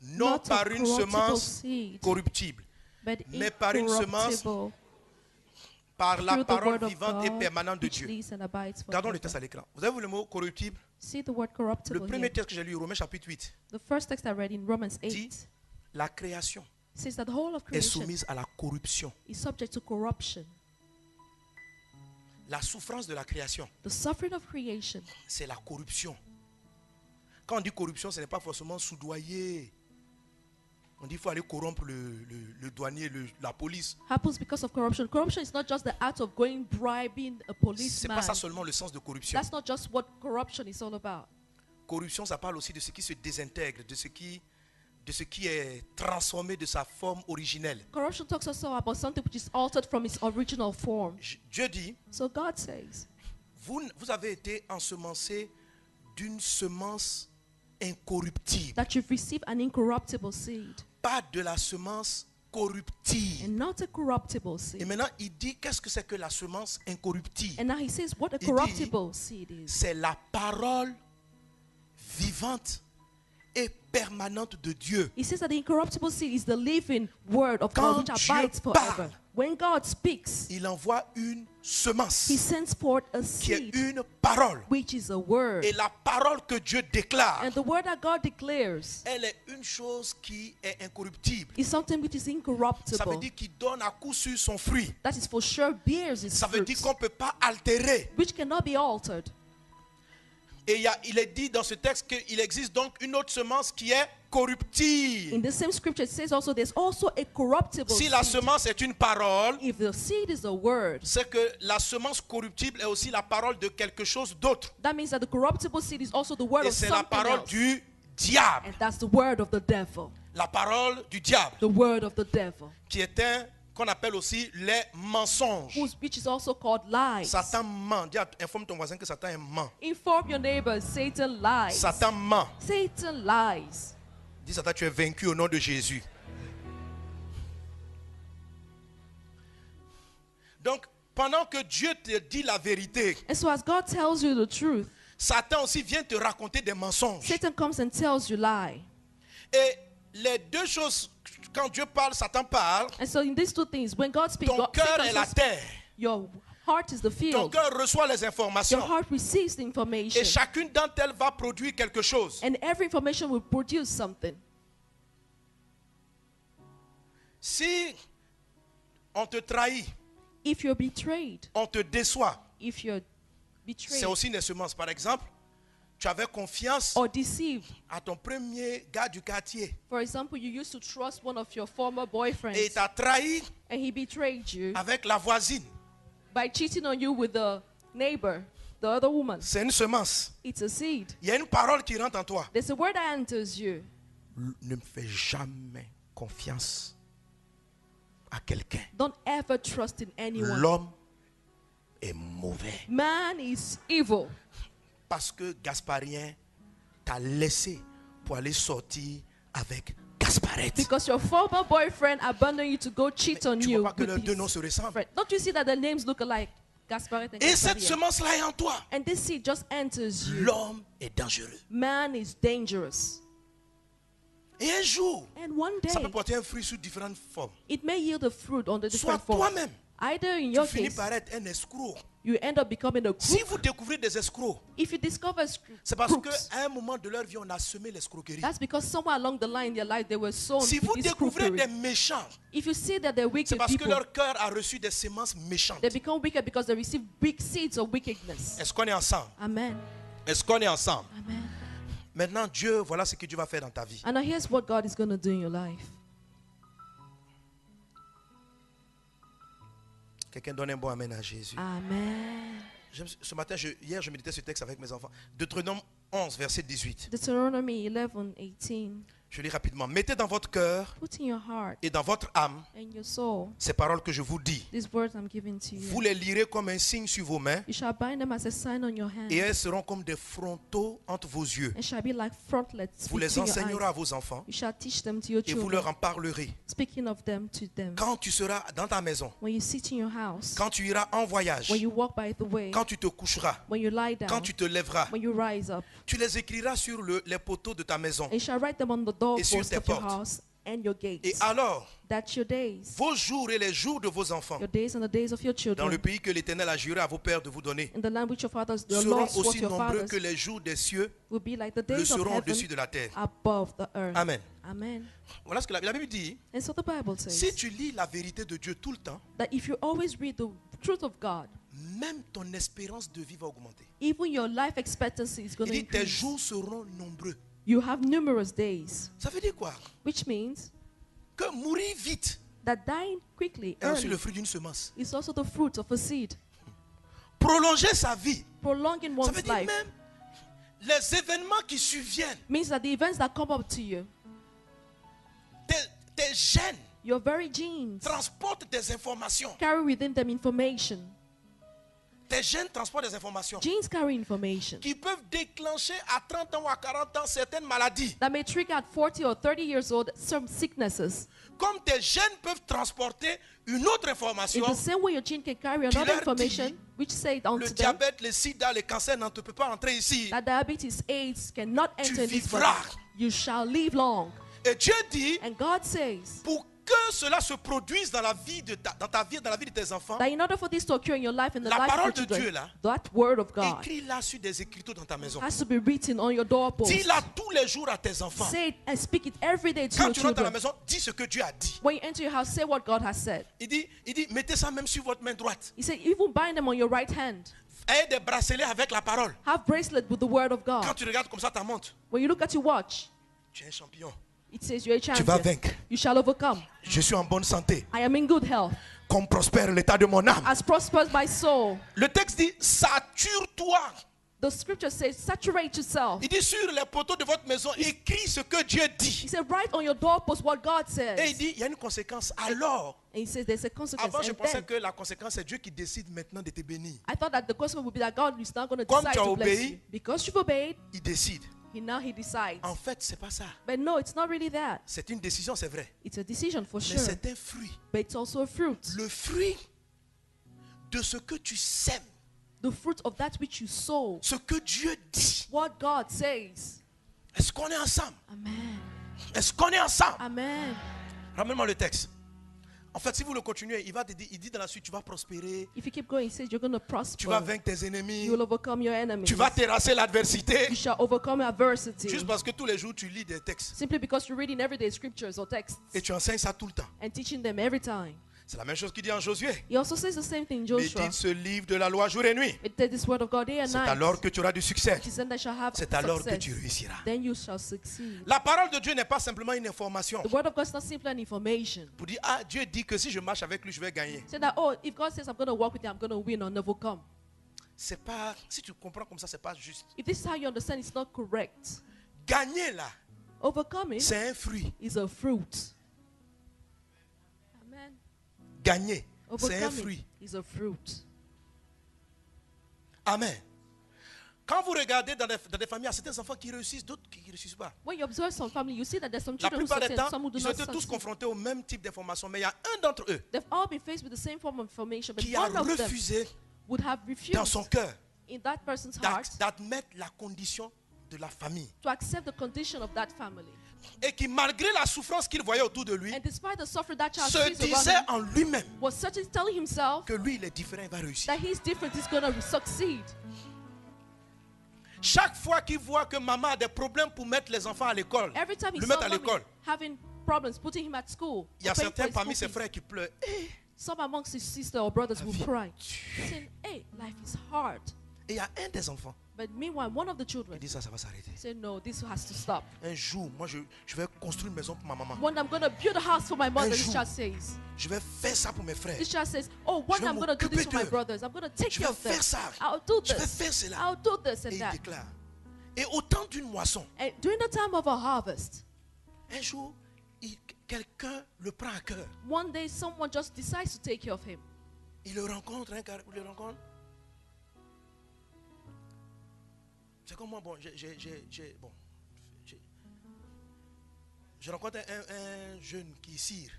non not par of une corruptible semence seed, corruptible, but mais par une semence, incorruptible, par la through the parole word of vivante et God, permanente de which Dieu. lives and abides Gardons le forever. texte à l'écran. Vous avez vu le mot corruptible? See the word Le corruptible premier here. texte que j'ai lu, Romains chapitre 8, The first text I read in Romans 8 dit la création says that the whole of est creation soumise à la corruption. is subject to corruption. La souffrance de la création, The suffering of creation c'est la corruption. Quand on dit corruption, ce n'est pas forcément soudoyer. On dit qu'il faut aller corrompre le douanier, la police. happens because of corruption. Corruption is not just the act of going bribing a C'est policeman. pas ça seulement le sens de corruption. That's not just what corruption is all about. Corruption, ça parle aussi de ce qui se désintègre, de ce qui est transformé de sa forme originelle. Corruption talks also about something which is altered from its original form. Dieu dit, So God says vous avez été ensemencés d'une semence incorruptible, that you've received an incorruptible seed pas de la semence corruptible. and not a corruptible Et seed. maintenant, il dit, qu'est-ce que c'est que la semence incorruptible? And now he says what a Il dit, corruptible seed is. C'est la parole vivante et permanente de Dieu. He says that the incorruptible seed is the living word of Quand God which Dieu abides forever. parle, When God speaks, Il envoie une semence he sends forth a qui est seed une parole. which is a word. Et la parole que Dieu déclare, And the word that God declares elle est une chose qui est incorruptible. is something which is Ça veut incorruptible. dire qu'il donne à coup sur son fruit. That is for sure bears its Ça veut dire fruits, qu'on ne peut pas altérer. which cannot be altered. Et il est dit dans ce texte qu'il existe donc une autre semence qui est corruptible. In the same scripture, it says also there's also a corruptible Si la seed. semence est une parole, If the seed is a word, c'est que la semence corruptible est aussi la parole de quelque chose d'autre. that means that the corruptible seed is also the word Et of c'est la something parole else. du diable. And that's the word of the devil. La parole du diable, The word of the devil, qui est qu'on appelle aussi les mensonges. which is also called lies. Satan ment. Informe ton voisin que Satan est ment. Inform your neighbor, Satan lies. Satan ment. Satan lies. Dis Satan, tu es vaincu au nom de Jésus. Donc, pendant que Dieu te dit la vérité, And so as God tells you the truth, Satan aussi vient te raconter des mensonges. Satan comes and tells you lie. Et les deux choses, quand Dieu parle, Satan parle. And so in these two things, when God speaks, Ton cœur Satan est also la terre. your heart is the Ton field. cœur reçoit les Your informations. heart receives the information. Et chacune d'entre elles va produire quelque chose. And every information will produce something. Si on te trahit, If you're betrayed, on te déçoit, if you're c'est betrayed aussi une semence. Par exemple, tu avais confiance or deceived, à ton premier gars du quartier. for example, you used to trust one of your former Et il boyfriends t'a trahi and he betrayed you avec la voisine. by cheating on you with the neighbor, the other woman. C'est une semence. It's a seed. Il y a une parole qui rentre en toi. There's a word that enters you. Ne me fais jamais confiance à quelqu'un. Don't ever trust in anyone. L'homme est mauvais. Man is evil Parce que Gasparien t'a laissé pour aller sortir avec Gasparette. because your former boyfriend abandoned you to go cheat on Tu you. vois pas que with leurs deux his noms se ressemblent. friend. Don't you see that the names look alike? Gasparet and Et cette Gasparia. semence-là est en toi. And this seed just enters you. L'homme est dangereux. Man is dangerous. Et un jour, And one ça peut day, porter un fruit sous différentes formes. it may yield a fruit on the Soit different forms. toi-même, Either in tu your finis case, par être un escroc. you end up becoming a Si crook. vous découvrez des escrocs, If you discover c'est parce crooks, qu'à un moment de leur vie, on a semé l'escroquerie. that's because somewhere along the line in their life they were sown Si vous with this découvrez crookery. des méchants, If you see that they're c'est wicked parce que people, leur cœur a reçu des semences méchantes. they become wicked because they receive big seeds of wickedness. Est-ce qu'on est ensemble? Amen. Est-ce qu'on est ensemble? Amen. Maintenant, Dieu, voilà ce que Dieu va faire dans ta vie. And now here's what God is going to do in your life. Quelqu'un donne un bon amen à Jésus. Amen. Ce matin, hier, je méditais ce texte avec mes enfants. Deutéronome 11, verset 18. Deuteronomy 11:18. Je lis rapidement. Mettez dans votre cœur Put in your heart et dans votre âme and your soul ces paroles que je vous dis. these words I'm giving to Vous you. les lirez comme un signe sur vos mains You shall bind them as a sign on your hand, et elles seront comme des frontaux entre vos yeux. and shall be like frontlets Vous les between your enseignerez à eyes. vos enfants You shall teach them to your et vous children, leur en parlerez. speaking of them to them. Quand tu seras dans ta maison, When you sit in your house, quand tu iras en voyage, when you walk by the way, quand tu te coucheras, when you lie down, quand tu te lèveras, when you rise up, tu les écriras sur les poteaux de ta maison. and you shall write them on the sur doorposts tes of your portes. house and your Et gates, alors, that your days, vos jours et les jours de vos enfants, your days and the days of your dans children, le pays que l'Éternel a juré à vos pères de vous donner, in the land which your fathers, the seront Lord swore to aussi your nombreux fathers, que les jours des cieux will be like the le days of seront heaven au-dessus de la terre. above the earth. Amen. Amen. Voilà ce que la Bible dit. And so the Bible says Si tu lis la vérité de Dieu tout le temps, that if you always read the truth of God, même ton espérance de vie va augmenter. even your life expectancy is going Il to dit tes increase. jours seront nombreux. You have numerous days, Ça veut dire quoi? which means Que mourir vite that dying quickly, est aussi early, le fruit d'une semence. is also the fruit of a seed. Prolonger sa vie, Prolonging ça veut one's dire life même les événements qui surviennent, means that the events that come up to you, tes gènes your very genes, transportent des informations. carry within them information. Tes gènes transportent des informations Genes carry information qui peuvent déclencher à 30 ans ou à 40 ans certaines maladies. that may trigger at 40 or 30 years old some sicknesses. Comme tes gènes peuvent transporter une autre In information. the same way your gene can carry Qui another leur dit, information which says unto Le them diabète, le sida, le cancer ne peut pas entrer ici. that diabetes, AIDS cannot enter in this body. vivras. You shall live long. Et Dieu dit, And God says pour que cela se produise dans la vie de dans ta vie, dans la vie de tes enfants, that in order for this to occur in your life and the La life of parole your de children, Dieu, là, that word of God écris-la sur des écritures dans ta maison. has to be written on your doorpost. Dis-la tous les jours à tes enfants. Say it and speak it every day to Quand your tu rentres dans la children. maison, dis ce que Dieu a dit. When you enter your house, say what God has said. Il dit, mettez ça même sur votre main droite. He said, even bind them on your right hand. Ayez des bracelets avec la parole. Have bracelet with the word of Quand God. tu regardes comme ça ta montre, When you look at your watch, tu es un champion. it says you're a Tu vas champion. vaincre. You shall overcome. Je suis en bonne santé. I am in good health. Comme prospère l'état de mon âme. As prospers my soul. Le texte dit, sature-toi. The scripture says, saturate yourself. Il dit sur les poteaux de votre maison, écris ce que Dieu He dit. said, write on your doorpost what God Et il says. dit, il y a une conséquence. Alors, And he says there's a consequence. avant je And pensais then, que la conséquence c'est Dieu qui décide maintenant de te bénir. I thought that the consequence would be that God is not going to Comme decide tu as to bless obéi, you. Because you've obeyed, Il décide. he decides. En fait, c'est pas ça. But no, it's not really that. C'est une décision, c'est vrai. It's a decision for Mais sure. c'est un fruit. But it's also a fruit. Le fruit de ce que tu sèmes. The fruit of that which you sow. Ce que Dieu dit. What God says. Est-ce qu'on est ensemble? Amen. Est-ce qu'on est ensemble? Amen. Ramène-moi le texte. En fait, si vous le continuez, il dit dans la suite, tu vas prospérer, If you keep going, it says you're going to tu vas prosper. vaincre tes ennemis, You will overcome your enemies. tu vas terrasser l'adversité. You shall overcome adversity. Juste parce que tous les jours, tu lis des textes Simply because you're reading everyday scriptures or texts et tu enseignes ça tout le temps. and teaching them every time. C'est la même chose qu'il dit en Josué. He also says the same thing in Joshua. Médite ce livre de la loi jour et nuit. It says this word of God day and C'est night. alors que tu auras du succès. He said that shall have C'est alors que success. tu réussiras. Then you shall succeed. La parole de Dieu n'est pas simplement une information. The word of God is not simply an information. Pour dire, ah, Dieu dit que si je marche avec lui, je vais gagner. Say that, oh, if God says I'm going to walk with you, I'm going to win or overcome. C'est pas, si tu comprends comme ça, c'est pas juste. If this is how you understand, it's not correct. Gagner là, Overcoming c'est un fruit. is a fruit. Amen. Gagner, c'est un Overcoming fruit. is a fruit. Amen. Quand vous regardez dans des familles, il y a certains enfants qui réussissent, d'autres qui ne réussissent pas. When you observe some family, you see that there's some La children who plupart du succeed, temps, some who do ils not étaient tous succeed. confrontés au même type d'information, mais il y a un d'entre eux They've all been faced with the same form of information, but qui a one of them refusé would have dans son refused cœur in that person's heart d'admettre la condition de la famille. to accept the condition of that family. Et qui, malgré la souffrance qu'il voyait autour de lui, And despite the suffering that child se sees around disait him, en lui-même was certainly telling himself que lui, il est différent, il va réussir. that he's different, he's going to succeed. Chaque fois qu'il voit que maman a des problèmes pour mettre les enfants à l'école, Every time he le saw mettre à mommy l'école, having problems putting him at school, il y a or paying for certains his parmi school ses fees, frères qui pleurent. some amongst his sisters or brothers will vie cry, est saying, hey, life is hard. Et il y a un des enfants But meanwhile, one of the Il children dit ça va s'arrêter. said, no, this has to stop. Un jour, moi, je vais construire une maison pour ma maman. One day I'm going to build a house for my mother, this jour. child says. Je vais faire ça pour mes frères. This child says, oh, one Je day vais I'm going to do this for my m'occuper d'eux. brothers. I'm going to take Je care vais of them. faire ça. I'll do Je vais this. faire cela. I'll do this Et and il that. déclare. Et au temps d'une moisson, And during the time of a harvest, un jour, quelqu'un le prend à cœur. one day someone just decides to take care of him. Il le rencontre, il le rencontre. C'est comme moi, bon, je rencontre un jeune qui est sire.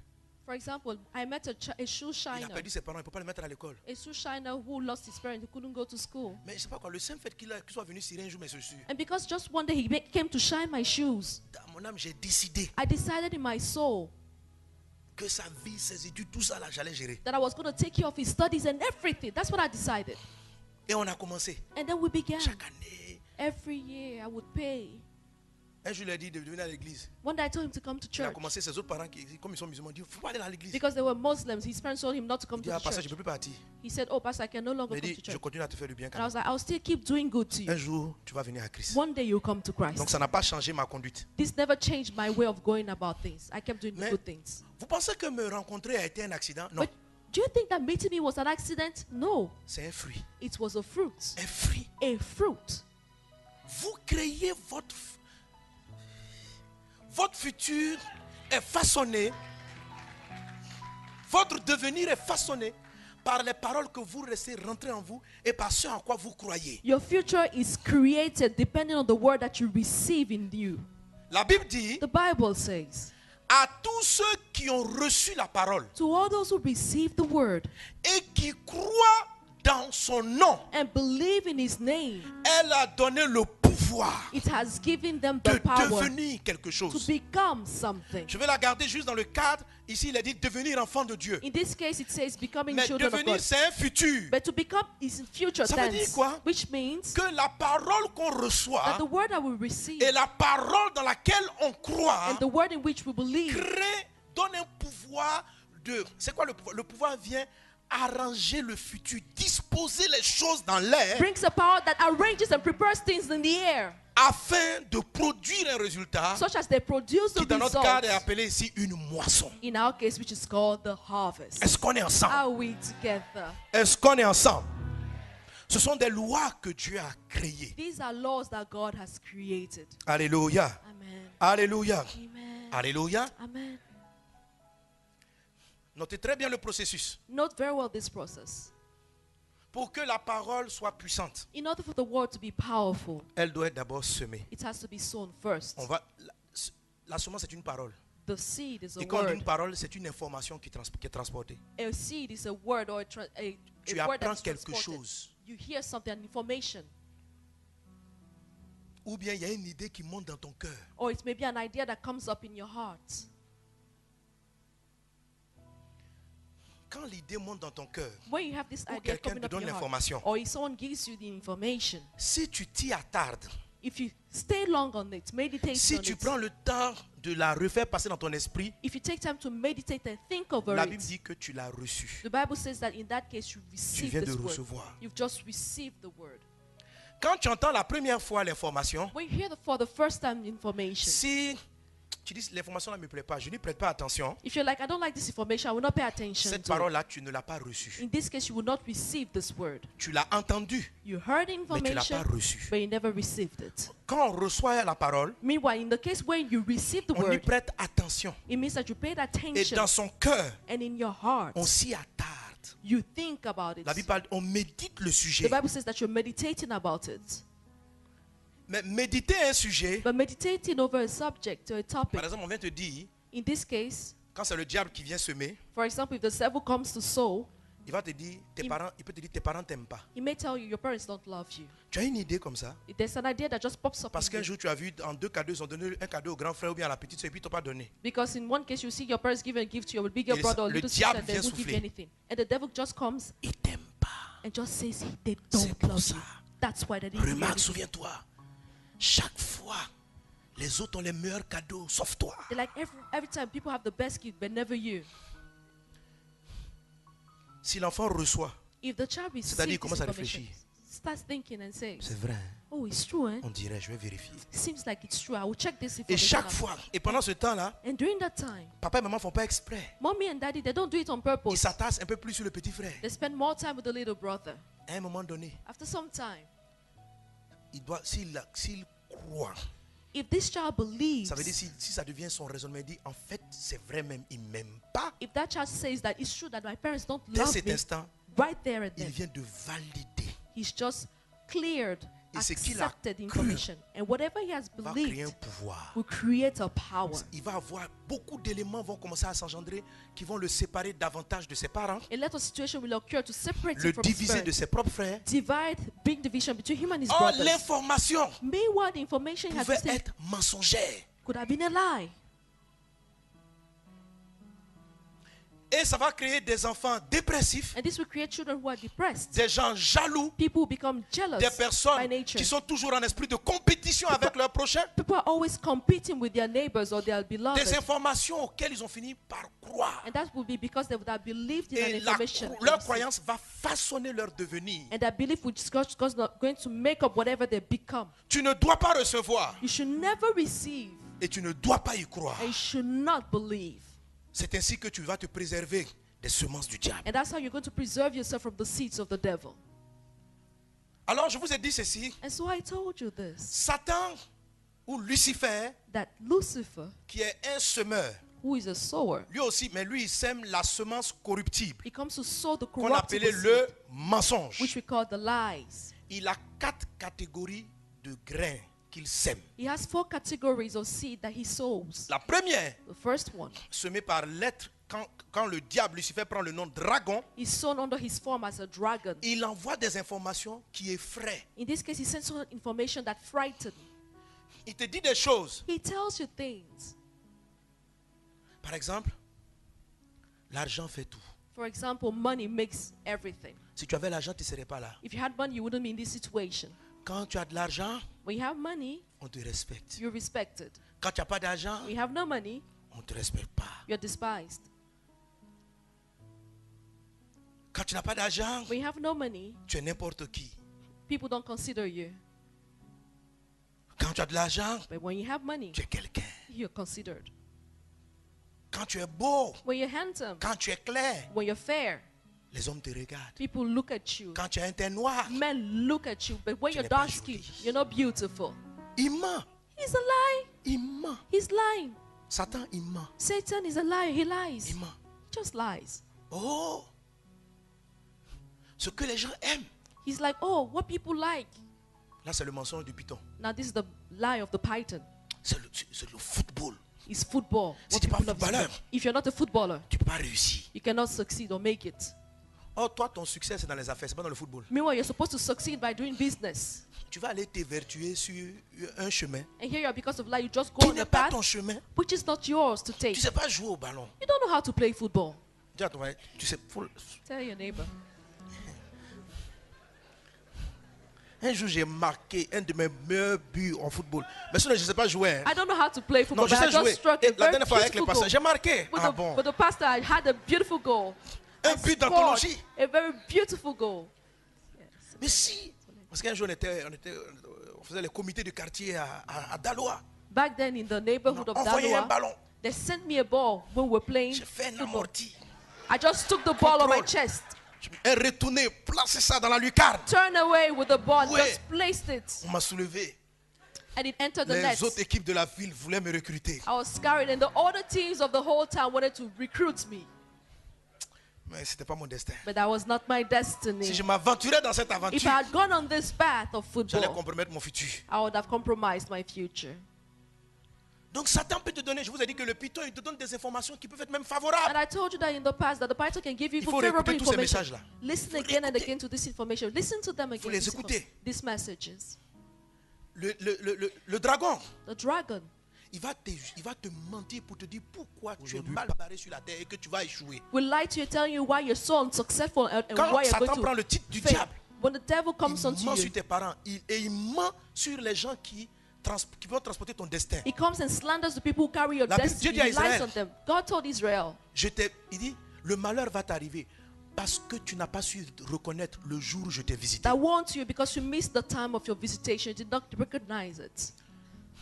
For example, I met a shoe Il a shiner. perdu ses parents, il ne peut pas le mettre à l'école. A shoe shiner who lost his parents, he couldn't go to school. Mais je ne sais pas quoi, le simple fait qu'il soit venu cirer un jour mes chaussures. And because just one day he came to shine my shoes, Dans mon âme, j'ai décidé I decided in my soul que sa vie, ses études, tout ça là, j'allais gérer. that I was going to take care of his studies and everything. That's what I decided. Et on a commencé. And then we began. Chaque année. Every year I would pay. Un jour, il a dit de venir à l'église. One day I told him to come to Il a church. commencé, ses autres parents, comme ils sont musulmans, disent, il ne faut pas aller à l'église. Because they were Muslims, his parents told him not to come Il to dit, ah, the pasteur, je church. ne peux plus partir. He said, oh, Pastor, I can no longer Mais come il to dit, je church. continue à te faire du bien. And I was like, I'll still keep doing good to Un you. jour, tu vas venir à Christ. One day you'll come to Donc Christ. ça n'a pas changé ma conduite. This never changed my way of going about things. I kept doing Mais- good things. Vous pensez que me rencontrer a été un accident? Non, But do you think that meeting me was an accident? No, c'est un fruit. it was a fruit. Un fruit. A fruit. Vous créez votre futur est façonné. Votre devenir est façonné par les paroles que vous laissez rentrer en vous et par ce en quoi vous croyez. Your future is created depending on the word that you receive in you. La Bible dit The Bible says, à tous ceux qui ont reçu la parole to all those who receive the word et qui croient dans son nom, and believe in his name, elle a donné le pouvoir it has given them de the power devenir quelque to chose. become something. Je vais la garder juste dans le cadre. Ici, il est dit devenir enfant de Dieu. In this case, it says becoming Mais children of devenir, God. c'est un futur. But to become is in future Ça veut dire tense, quoi? which means Que la parole qu'on reçoit that the word that we receive et la parole dans laquelle on croit and the word in which we believe donne un pouvoir de... C'est quoi le pouvoir? Le pouvoir vient arranger le futur, disposer les choses dans l'air brings a power that arranges and prepares things in the air, afin de produire un résultat such as they produce the qui dans notre cas est results. appelé ici une moisson. In our case, which is called the harvest. Est-ce qu'on est ensemble? Are we together? Est-ce qu'on est ensemble? Ce sont des lois que Dieu a créées. These are laws that God has created. Alléluia. Amen. Alléluia. Amen. Alléluia. Amen. Notez très bien le processus. Note very well this process. Pour que la parole soit puissante, In order for the word to be powerful, elle doit être d'abord semée. it has to be sown first. La semence est une parole. The seed is a Et quand on dit une word. parole, c'est une information qui est transportée. A seed is a word or Tu a word apprends that's quelque transported. chose. You hear something, an information. Ou bien il y a une idée qui monte dans ton cœur. Or it may be an idea that comes up in your heart. Quand l'idée monte dans ton cœur, When you have this ou idea quelqu'un coming te up in donne your heart, l'information, or if someone gives you the information, si tu t'y attardes, if you stay long on it, meditate si on tu it, prends le temps de la refaire passer dans ton esprit, if you take time to meditate and think over la Bible it, dit que tu l'as reçu. the Bible says that in that case you Tu receive viens de this word. recevoir. You've just received the word. Quand tu entends la première fois l'information, When you hear for the first time information, si tu dis l'information ne me plaît pas, je n'y prête pas attention, if you're like, I don't like this information, I will not pay attention cette to it. parole-là, tu ne l'as pas reçue. In this case, you will not receive this word. Tu l'as entendue, You heard the mais tu ne l'as information, pas reçue. but you never received it. Quand on reçoit la parole, Meanwhile, in the case when you receive the on y word, prête attention. it means that you paid Et attention, dans son cœur, and in your heart, on s'y attarde. you think about it. La Bible parle, on médite le The sujet. Bible says that you're meditating about it. Mais méditer un sujet, But meditating over a subject or a par topic, exemple, on vient te dire, in this case, quand c'est le diable qui vient semer, for example, if the devil comes to sow, il va te dire, il peut te dire, tes parents t'aiment pas. he may tell you your parents don't love you. Tu as une idée comme ça? There's an idea that just pops up Parce in qu'un you. jour, tu as vu, en 2 cadeaux, ils ont donné un cadeau au grand frère ou bien à la petite soeur, et puis ils t'ont pas donné. Because in one case, you see your parents give a gift to your bigger Et brother or le little sister, diable and they vient won't give you souffler. anything. And the devil just comes Ils t'aiment pas. and just says they C'est don't pour love ça. you. That's why they didn't give you Remarque, anything. souviens-toi, chaque fois, les autres ont les meilleurs cadeaux, sauf toi. They're like every time people have the best gift, but never you. Si l'enfant reçoit, If the child receives C'est-à-dire, il this commence à information, réfléchir. starts thinking and says, c'est vrai. Oh, it's true, eh? On dirait, je vais vérifier. Seems like it's true. I will check this Et information chaque out. fois, et pendant ce temps-là, And during that time, papa et maman ne font pas exprès. mommy and daddy, they don't do it on Ils purpose. s'attassent un peu plus sur le petit frère. They spend more time with the little brother. À un moment donné, After some time, s'il croit, if this child believes, ça veut dire si ça devient son raisonnement, il dit en fait c'est vrai même, il ne m'aime pas. if that child says that it's true that my parents don't Dès love cet me, instant, right there and il then, vient de valider. he's just cleared, Et ce qu'il a accepted cru information. And whatever he has Va créer un believed pouvoir. will create a power. Il va avoir beaucoup d'éléments vont commencer à s'engendrer qui vont le séparer davantage de ses parents, A lot of situation will occur to separate le him from his diviser de parents. ses propres frères. Divide, big division between him and his Or brothers. l'information Meanwhile, the information he had pouvait received être mensongère. could have been a lie. Et ça va créer des enfants dépressifs, And this will create children who are depressed. des gens jaloux, People who become jealous des by personnes nature. qui sont toujours en esprit de compétition avec leurs prochains, People are always competing with their neighbors or their beloved. des informations auxquelles ils ont fini par croire. And that will be because they would have believed in an Et information. leur croyance va façonner leur devenir. And that belief which is going to make up whatever they become. Tu ne dois pas recevoir You should never receive et tu ne dois pas y croire. and you should not believe. C'est ainsi que tu vas te préserver des semences du diable. And that's how you're going to preserve yourself from the seeds of the devil. Alors je vous ai dit ceci. And so I told you this, Satan ou Lucifer, that Lucifer, qui est un semeur, who is a sower, lui aussi, mais lui il sème la semence corruptible he comes to sow the qu'on appelait corruptible le seed, mensonge. which we call the lies. Il a 4 catégories de grains qu'il sème. He has 4 categories of seed that he sows. La première, The first one semée par l'être, quand le diable Lucifer prend le nom dragon, is sown under his form as a dragon. il envoie des informations qui effraient. In this case, he sends you information that frightens. Il te dit des choses. He tells you things. Par exemple, l'argent fait tout. For example, money makes everything. Si tu avais l'argent, tu ne serais pas là. If you had money, you wouldn't be in this situation. Quand tu as de l'argent, When you have money, on te respecte. you're respected. Quand tu n'as pas d'argent, When you have no money, on ne te respecte pas. you're despised. Quand tu n'as pas d'argent, When you have no money, tu es n'importe qui. people don't consider you. Quand tu as de l'argent, But when you have money, tu es quelqu'un. you're considered. Quand tu es beau, When you're handsome, quand tu es clair, when you're fair, les hommes te regardent. people look at you. Quand tu as un teint noir, Men look at you. But when Tu you're n'es pas dark skinned, jolie. you're not beautiful. il ment. He's a lie. Il ment. He's lying. Satan, il ment. Satan is a liar. He lies. Il ment. Just lies. Oh! Ce que les gens aiment. He's like, oh, what people like. Là, c'est le mensonge du python. Now this is the lie of the python. C'est le football. It's football. Si What t'es pas people love is footballeur, football. If you're not a footballer, tu ne peux pas réussir. you cannot succeed or make it. Oh, toi, ton succès, c'est dans les affaires, c'est pas dans le football. Meanwhile, you're supposed to succeed by doing business. Tu vas aller t'évertuer sur un chemin And here you are, because of lie, you just go qui on n'est a pas path ton chemin. which is not yours to take. Tu ne sais pas jouer au ballon. You don't know how to play football. Dis à ton voisin, tu sais, Tell your neighbor. un jour, j'ai marqué un de mes meilleurs buts en football. Mais sinon, je ne sais pas jouer. Hein. I don't know how to play Non, football, je but I sais jouer. just struck Et a la very dernière fois avec les beautiful pasteurs, goal. j'ai marqué. With, Ah the, bon? with the pastor, I had a beautiful goal. Un I but scored d'anthologie. a very beautiful goal. Mais si. Parce qu'un jour, on faisait les comités du quartier à Daloa. Back then in the neighborhood of Envoyé un Daloa, ballon. they sent me a ball when we were playing J'ai fait un football. amorti. I just took the ball on my Contrôle. chest, Et retourné, placé ça dans la lucarne. turned away with the ball, Ouais. just placed it, On m'a soulevé. and it entered the Les net. autres équipes de la ville voulaient me recruter. I was scouted, and the other teams of the whole town wanted to recruit me, Mais ce n'était pas mon destin. but that was not my Si destiny. je m'aventurais dans cette If aventure, I had gone on this path of j'allais football, compromettre mon futur. I would have compromised my future. Donc Satan peut te donner, je vous ai dit que le python, il te donne des informations qui peuvent être même favorables. And I told you that in the past, that the Python can give you Il faut favorable réécouter tous ces information. messages-là. Listen Il faut again and réécouter. again to this information. Listen to them again. les This écouter. these messages. Le dragon, The dragon, il va te mentir pour te dire pourquoi tu es mal barré sur la terre et que tu vas échouer. will lie to you, telling you why you're so unsuccessful and Quand why you're Satan going prend to le titre du fail. diable, When the devil comes il onto ment you, sur tes parents et il ment sur les gens qui vont transporter ton destin. he comes and slanders the people who carry your La Bible, destiny. Dieu dit à He lies Israël, on them. God told Israel, Il dit, le malheur va t'arriver. parce que tu n'as pas su reconnaître le jour où je t'ai visité. that want you because you missed the time of your visitation, you did not recognize it.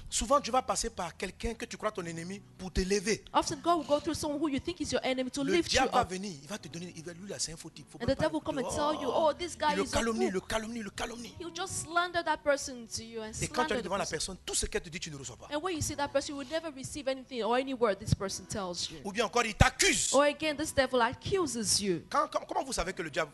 Souvent, tu vas passer par quelqu'un que tu crois ton ennemi pour te lever. Often God will go through someone who you think is your enemy to Le lift you diable va up. venir, il va te donner, il va lui là, c'est un faux type. Faut And pas the devil will come and tell you, oh, this guy il le is a calomnie, fool. le calomnie, le calomnie. He'll just slander that person to you and Et quand tu slander arrives the devant la person. personne, tout ce qu'elle te dit, tu ne reçois pas. And when you see that person, you will never receive anything or any word this person tells you. Ou bien encore, il t'accuse. Or again, this devil accuses you. Comment vous savez que le diable,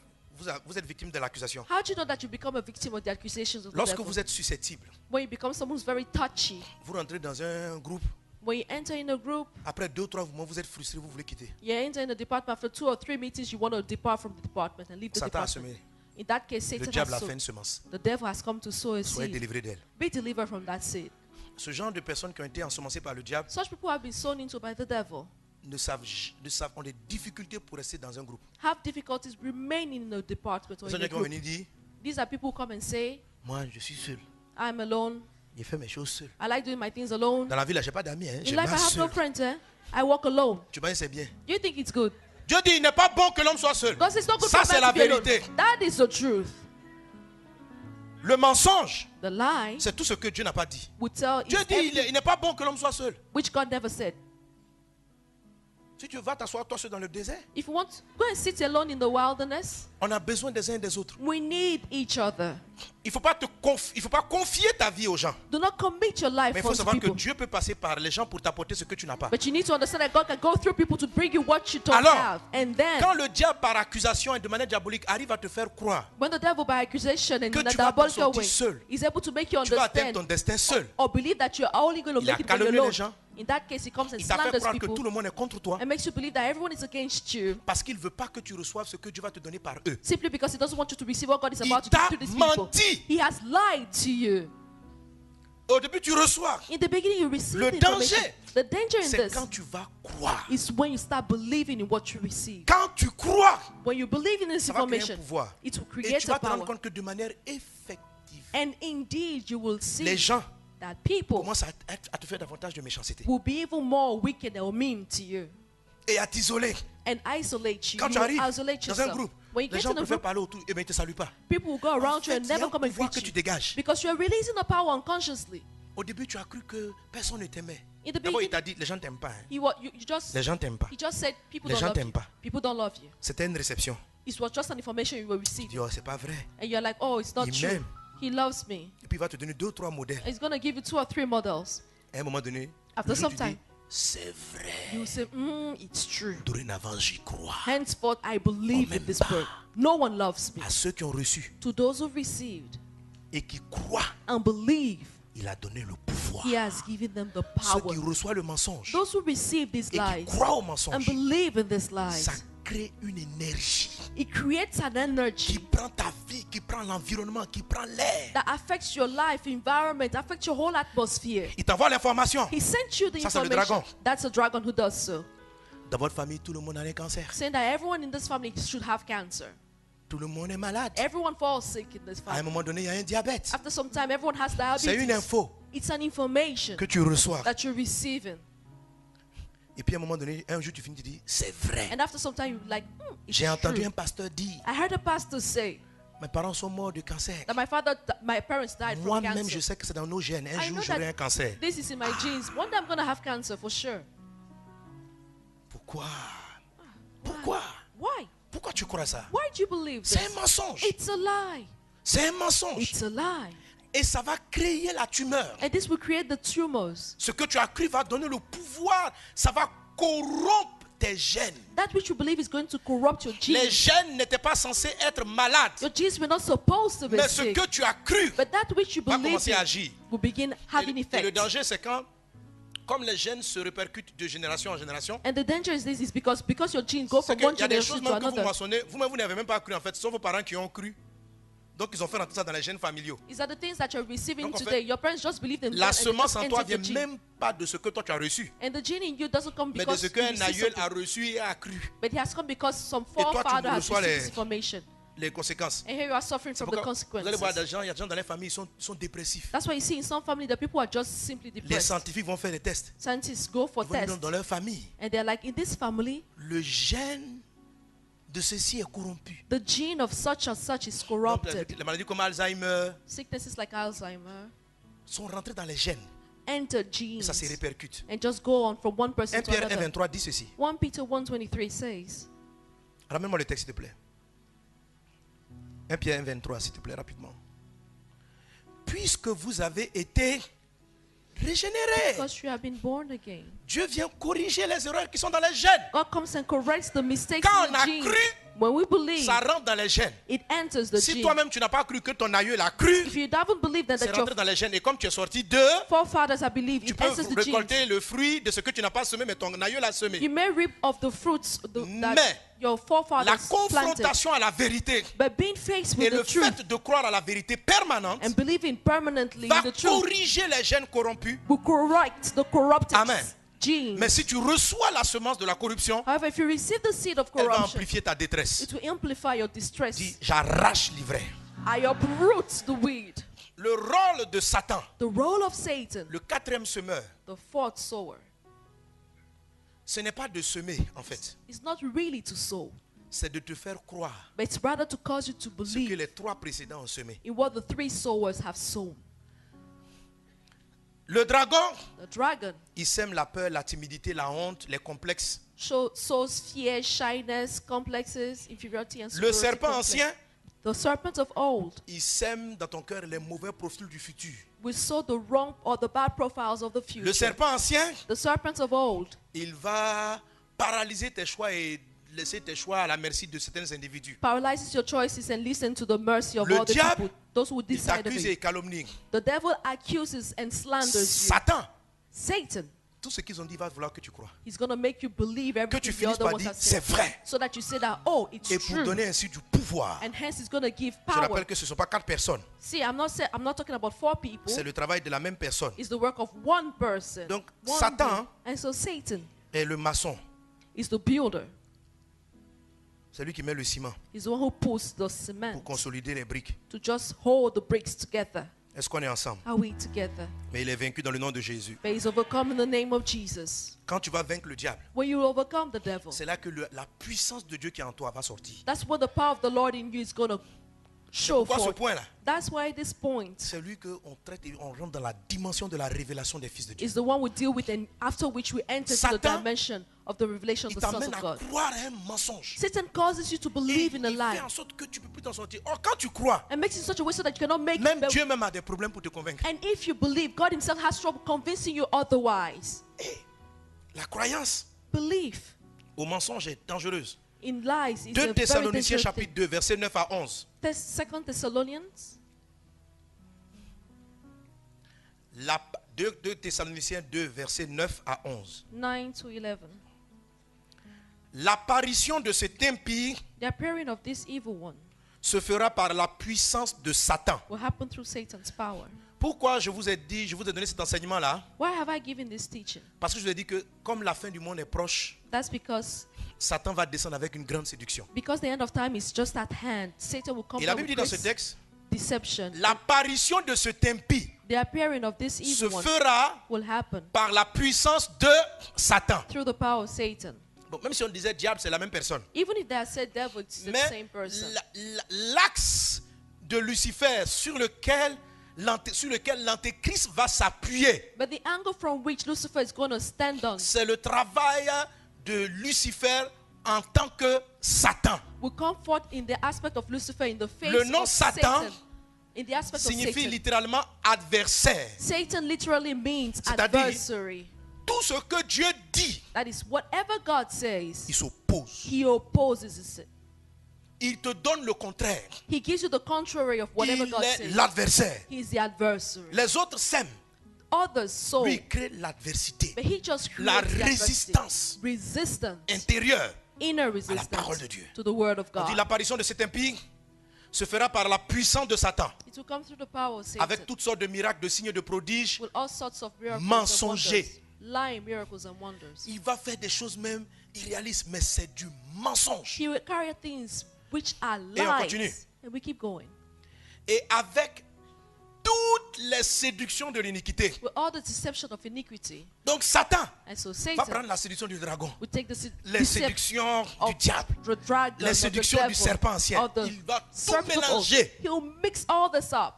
vous êtes victime de l'accusation? How do you know that you become a victim of the accusations of the Lorsque devil? vous êtes susceptible, When you become someone who's very touchy, vous rentrez dans un groupe, when you enter in a group, après 2 ou 3 mois, vous êtes frustré, vous voulez quitter. you enter in a department, after 2 or 3 meetings, you want to depart from the department and leave the Satan a department. semé. In that case, Le Satan diable has a fait sown. une semence. The devil has come to sow a Soyez seed. délivrés d'elle. Be delivered from that seed. Ce genre de personnes qui ont été ensemencées par le diable Such people have been sown into by the devil, ont des difficultés pour rester dans un groupe. have difficulties remaining in a department or Ce sont in des a gens qui vont group. venir dire, These are people who come and say, moi je suis seul. I'm alone. J'ai fait mes choses seul. I like doing my things alone. Dans la vie là, j'ai pas d'amis, hein. In Je life, I marche have no seul. friends. I walk alone. Tu penses que c'est bien? You think it's good? Dieu dit, il n'est pas bon que l'homme soit seul. Because it's not good Ça for c'est man la to be alone. vérité. That is the truth. Le mensonge, The lie c'est tout ce que Dieu n'a pas dit. would tell Dieu is dit, everything il n'est pas bon que l'homme soit seul. which God never said. Si tu vas t'asseoir toi seul dans le désert, If you want, go and sit alone in the wilderness. on a besoin des uns et des autres. We need each other. Il faut pas confier ta vie aux gens. Do not commit your life Mais il faut unto savoir que people. Dieu peut passer par les gens pour t'apporter ce que tu n'as pas. But you need to understand that God can go through people to bring you what you don't Alors, have. And then, Quand le diable par accusation et de manière diabolique arrive à te faire croire, when the devil by accusation and que in a tu vas t'en diabolical sortir way seul. is able to make you tu vas atteindre ton understand destin seul. or believe that you're only going to Il a make it when calomnié you're les alone, gens. in that case, he comes and Il t'a fait slanders croire que people tout le monde est contre toi and makes you believe that everyone is against you parce qu'il ne veut pas que tu reçoives ce que Dieu va te donner par eux. simply because he doesn't want you to receive what God is Il about to t'a give to these people. menti. He has lied to you. Au début, tu reçois. In the beginning, you receive Le the information. danger, The danger in C'est this quand tu vas croire. is when you start believing in what you receive. Quand tu crois, When you believe in this ça va créer un information, pouvoir. it will Et create tu a vas te rendre power. compte que de manière effective, And indeed, you will see les gens that people commencent à te faire davantage de méchanceté will be even more wicked or mean to you et à t'isoler. and isolate you. Quand You tu will arrives isolate dans un yourself. groupe, When you les get gens in a préfèrent group, parler autour et bien ils ne te saluent pas. people will go En around you fait, and il y a never un come and pouvoir que greet tu you dégages. because you are releasing the power unconsciously. Au début, tu as cru que personne ne t'aimait. In the D'abord, il beginning, t'a dit, les gens ne t'aiment pas. hein. you just Les gens ne t'aiment pas. he just said people Les don't gens love t'aiment you. pas. People don't love you. C'était une réception. It was just an information you were Tu receiving, dis, oh, c'est pas vrai. and you're like, oh, it's not Il true. m'aime. He loves me. Et puis, il va te donner 2 ou 3 modèles. He's gonna give you 2 or 3 models. À un moment donné, After le jour où some tu dis, time. c'est vrai. You will say, it's true. Dorénavant, j'y crois. Henceforth, I believe On in this m'aime pas. word. No one loves me. À ceux qui ont reçu To those who received et qui croient, and believe, il a donné le pouvoir. he has given them the Ceux power. qui reçoivent le mensonge Those who receive these et qui lies croient au and mensonge, believe in these lies, ça crée une énergie it creates an qui energy prend ta vie, qui prend l'environnement, qui prend l'air. that affects your life, environment, affects your whole atmosphere. Il t'envoie l'information. He sent you the Ça, c'est le information. dragon. That's a dragon who does so. Dans votre famille, tout le monde a un cancer. Saying that everyone in this family should have cancer. Tout le monde est malade. Everyone falls sick in this À un family. moment donné, il y a un diabète. After some time, everyone has C'est une diabetes. info It's an information que tu reçois. that you're receiving. Et puis à un moment donné, un jour, tu finis, tu dis, c'est vrai. And after some time, you're like, it's J'ai entendu true. un pasteur dire, I heard a pastor say mes parents sont morts de cancer. that my parents died from Moi-même, cancer. je sais que c'est dans nos gènes. Un I jour, know j'aurai that un cancer. this is in my genes. One day I'm going to have cancer for sure. Pourquoi? Pourquoi? Why? Pourquoi tu crois ça? Why do you believe C'est this? un mensonge. It's a lie. C'est un mensonge. It's a lie. Et ça va créer la tumeur. And this will create the tumors. Ce que tu as cru va donner le pouvoir. Ça va corrompre tes gènes. That which you believe is going to corrupt your Les genes. gènes n'étaient pas censés être malades. Your genes were not supposed to be Mais ce sick. que tu as cru But that which you va believe commencer à in agir. will begin having Et le effect. danger, c'est quand, comme les gènes se répercutent de génération en génération, And the danger is this is because your genes go c'est from qu'il one y a des generation choses to même que vous another. moissonnez. Vous-même, vous n'avez même pas cru en fait. Ce sont vos parents qui ont cru. Donc, ils ont fait rentrer ça dans les gènes familiaux. These are the things that you're receiving Donc, en today. fait, Your parents just believed in La that and it semence just en toi entered vient the gene. même pas de ce que toi tu as reçu, And the gene in you doesn't come mais de because ce you qu'un receive aïeul something. a reçu et a cru. But it has come because some toi, tu forefather has reçois received les- this information. Les conséquences. And here you are suffering C'est from the pourquoi vous allez voir consequences. des gens, il y a des gens dans les familles qui sont dépressifs. That's why you see in some family the people are just simply Les depressed. scientifiques vont faire des tests. Scientists go for Ils vont dire tests. dans leur famille, And they're like, in this family, le gène de ceci est corrompu. The gene of such and such is Donc, corrupted. les maladies comme Alzheimer Sicknesses like Alzheimer sont rentrées dans les gènes. enter Et genes ça se répercute. and just go on from one 1 person to Pierre 1, another. 23 dit ceci. 1 Peter 1:23 says, Ramène-moi le texte, s'il te plaît. 1 Pierre 1, 23, s'il te plaît, rapidement. Puisque vous avez été régénérés, because you have been born again. Dieu vient corriger les erreurs qui sont dans les gènes. God comes and corrects the mistakes Quand in on a the genes. cru, When we believe, ça rentre dans les gènes. it enters the Si gene. toi-même tu n'as pas cru que ton aïeul a cru, If you haven't believed that, c'est that your rentré dans les gènes. Et comme tu es sorti de, forefathers have believed, tu it peux enters the genes. récolter le fruit de ce que tu n'as pas semé, mais ton aïeul a semé. You may reap of the fruits that Mais your La forefathers planted. confrontation à la vérité But being faced et with le the truth fait de croire à la vérité permanente and believing permanently va in the truth corriger les gènes corrompus. will correct the corrupted Amen. genes. Mais si tu reçois la semence de la corruption, However, if you receive the seed of elle va corruption, amplifier ta détresse. it will amplify your distress. Dis, j'arrache l'ivraie. I uproot the weed. Le rôle de Satan, The role of Satan, le quatrième semeur, the fourth sower, ce n'est pas de semer en fait, is not really to sow, c'est de te faire croire but it's rather to cause you to ce que believe les trois précédents ont semé. in what the three sowers have sown. Le dragon, The dragon il sème la peur, la timidité, la honte, les complexes. sows fear, shyness, complexes, inferiority, and Le superiority serpent complex. ancien, The serpent of old il sème dans ton cœur les mauvais profils du futur. will sow the wrong or the bad profiles of the future. Le serpent ancien, The serpent of old il va paralyser tes choix et laisser tes choix à la merci de certains individus. paralyzes your choices and listen to the mercy of Le other diable, people, those who il decide of t'accuse it. et calomnie. The devil accuses and slanders you. Satan, Satan, tout ce qu'ils ont dit va vouloir que tu crois. he's going to make you believe Que tu everything the finisses other par ones dire have c'est said. vrai. So that you say that, oh, it's Et pour true. donner ainsi du pouvoir. And hence it's going to give Je power. rappelle que ce ne sont pas quatre personnes. See, I'm not talking about four people. C'est le travail de la même personne. It's the work of one person. Donc, one Satan, being. And so Satan Et le maçon, is the builder. c'est lui qui met le ciment He's the one who pulls the cement pour consolider les briques. to just hold the bricks together. Est-ce qu'on est ensemble? Are we together? Mais il est vaincu dans le nom de Jésus. But he's overcome in the name of Jesus. Quand tu vas vaincre le diable, When you overcome the devil, c'est là que la puissance de Dieu qui est en toi va sortir. that's what the power of the Lord in you is going to show Pourquoi ce forth. point-là? That's why this point C'est lui qu'on traite et on rentre dans la dimension de la révélation des fils de Dieu. is the one we deal with, and after which we enter to the Satan, dimension of the revelation of Il the sons t'amène of à God. croire à un mensonge. Satan causes you to Et believe in a il fait lie en sorte que tu ne peux plus t'en sortir. Or, quand tu crois, and makes it in such a way so that you cannot make même it. Dieu même a des problèmes pour te convaincre. And if you believe, God Himself has trouble convincing you otherwise. Et la croyance Belief au mensonge est dangereuse. in lies is 2 a very Thessaloniciens dangerous chapitre 2, versets 9 à 11. thing. 2 Thessalonians 2 Thessaloniciens 2, versets 9 à 11. 9 to 11. L'apparition de cet impie The appearing of this evil one se fera par la puissance de Satan. will happen through Satan's power. Pourquoi je vous ai donné cet enseignement-là? Why have I given this teaching? Parce que je vous ai dit que comme la fin du monde est proche, That's because Satan va descendre avec une grande séduction. the end of time is just at hand. Satan will come Et la down Bible dit with dans ce great texte, deception. l'apparition de cet impie The appearing of this se evil one fera will happen par la puissance de Satan. through the power of Satan. Bon, même si on disait diable, c'est la même personne. Even if they had said devil, it's the Mais same person. l'axe de Lucifer sur lequel l'antéchrist va s'appuyer, But the angle from which Lucifer is going to stand on c'est le travail de Lucifer en tant que Satan. will come forth in the aspect of Lucifer in the face Le nom of Satan Satan. In the aspect of Signifie Satan. littéralement adversaire. Satan literally means C'est-à-dire- adversary. Tout ce que Dieu dit, That is, whatever God says, il s'oppose. He opposes it. Il te donne le contraire. He gives you the contrary of whatever Il God est says. l'adversaire. He is the adversary. Les autres s'aiment. Others sow, Lui, il crée l'adversité. but He just La creates the adversity. résistance Resistance, intérieure. inner parole de resistance Dieu. to the word of On dit God. l'apparition de cet impie se fera par la puissance de Satan. It will come through the power of Satan. Avec toutes sortes de miracles, de signes, de prodiges. With all sorts of miracles Mensonger. and wonders. Lying miracles and wonders. Il va faire des choses même irréalistes, mais c'est du mensonge. He will carry out things which are Et on continue. lies. And we keep going. Et avec tous toutes les séductions de l'iniquité. with all the deception of iniquity. Donc Satan And so va Satan prendre la séduction du dragon, will take the les deception séductions du of diable, the dragon, les of the séductions du devil, serpent ancien. of the Il va tout serpent of old. mélanger He'll mix all this up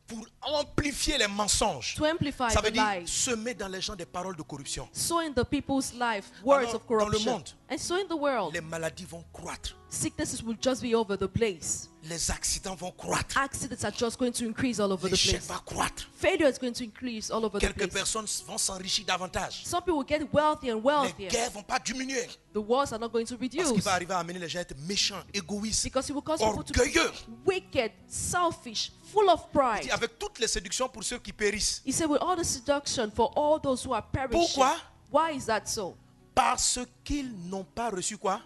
pour amplifier les mensonges. to amplify Ça the veut dire lies, semer dans les gens des paroles de corruption. sow in the people's life words Alors, of dans le corruption. monde, And so in the world, Les maladies vont croître, sicknesses will just be over the place. les accidents vont croître, Accidents are just going to increase all over the l'échec place. va croître. Failure is going to increase all over the Quelques place. personnes vont s'enrichir davantage. Some people will get wealthier and Les wealthier. guerres vont pas diminuer. The wars are not going to Parce qu'il reduce va arriver à amener les gens à être méchants, égoïstes, because it will cause people to be orgueilleux. wicked, selfish, full of Il dit, pride. avec toutes les séductions pour ceux qui périssent. He said, with all the seduction for all those who are perishing. Pourquoi? Why is that so? Parce qu'ils n'ont pas reçu quoi?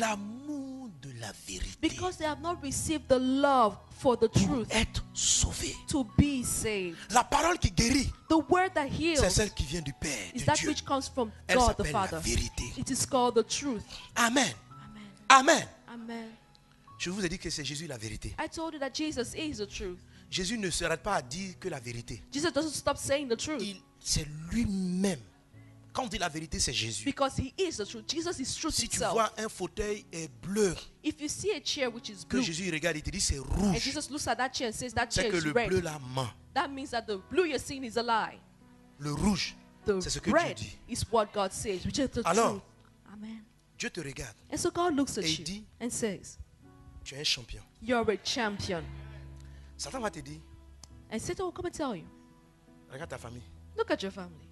L'amour de la vérité. Because they have not received the love for the Pour truth être sauvés. to be saved. La parole qui guérit, The word that c'est heals celle qui vient du Père, is de that Dieu. which comes from Elle God the s'appelle la Father. vérité. It is called the truth. Amen. Amen. Amen. Amen. Je vous ai dit que c'est Jésus la vérité. I told you that Jesus is the truth. Jésus ne s'arrête pas à dire que la vérité. Jesus doesn't stop saying the truth C'est lui-même. Quand on dit la vérité, c'est Jésus. because he is the truth. Jesus is truth Si tu itself. vois un fauteuil est bleu, If you see a chair which is que blue, Jésus regarde, il te dit c'est and rouge, Jesus looks at that chair and says that c'est chair que is le bleu red, là ment. that means that the blue you're seeing is a lie. Le rouge, The c'est ce que Dieu red dit. is what God says, which is the Alors, truth. Amen. Dieu te regarde, And so God looks at et il you dit, and says, tu es un champion. you're a champion. Satan va te dire, And Satan will come and tell you, regarde ta famille. look at your family.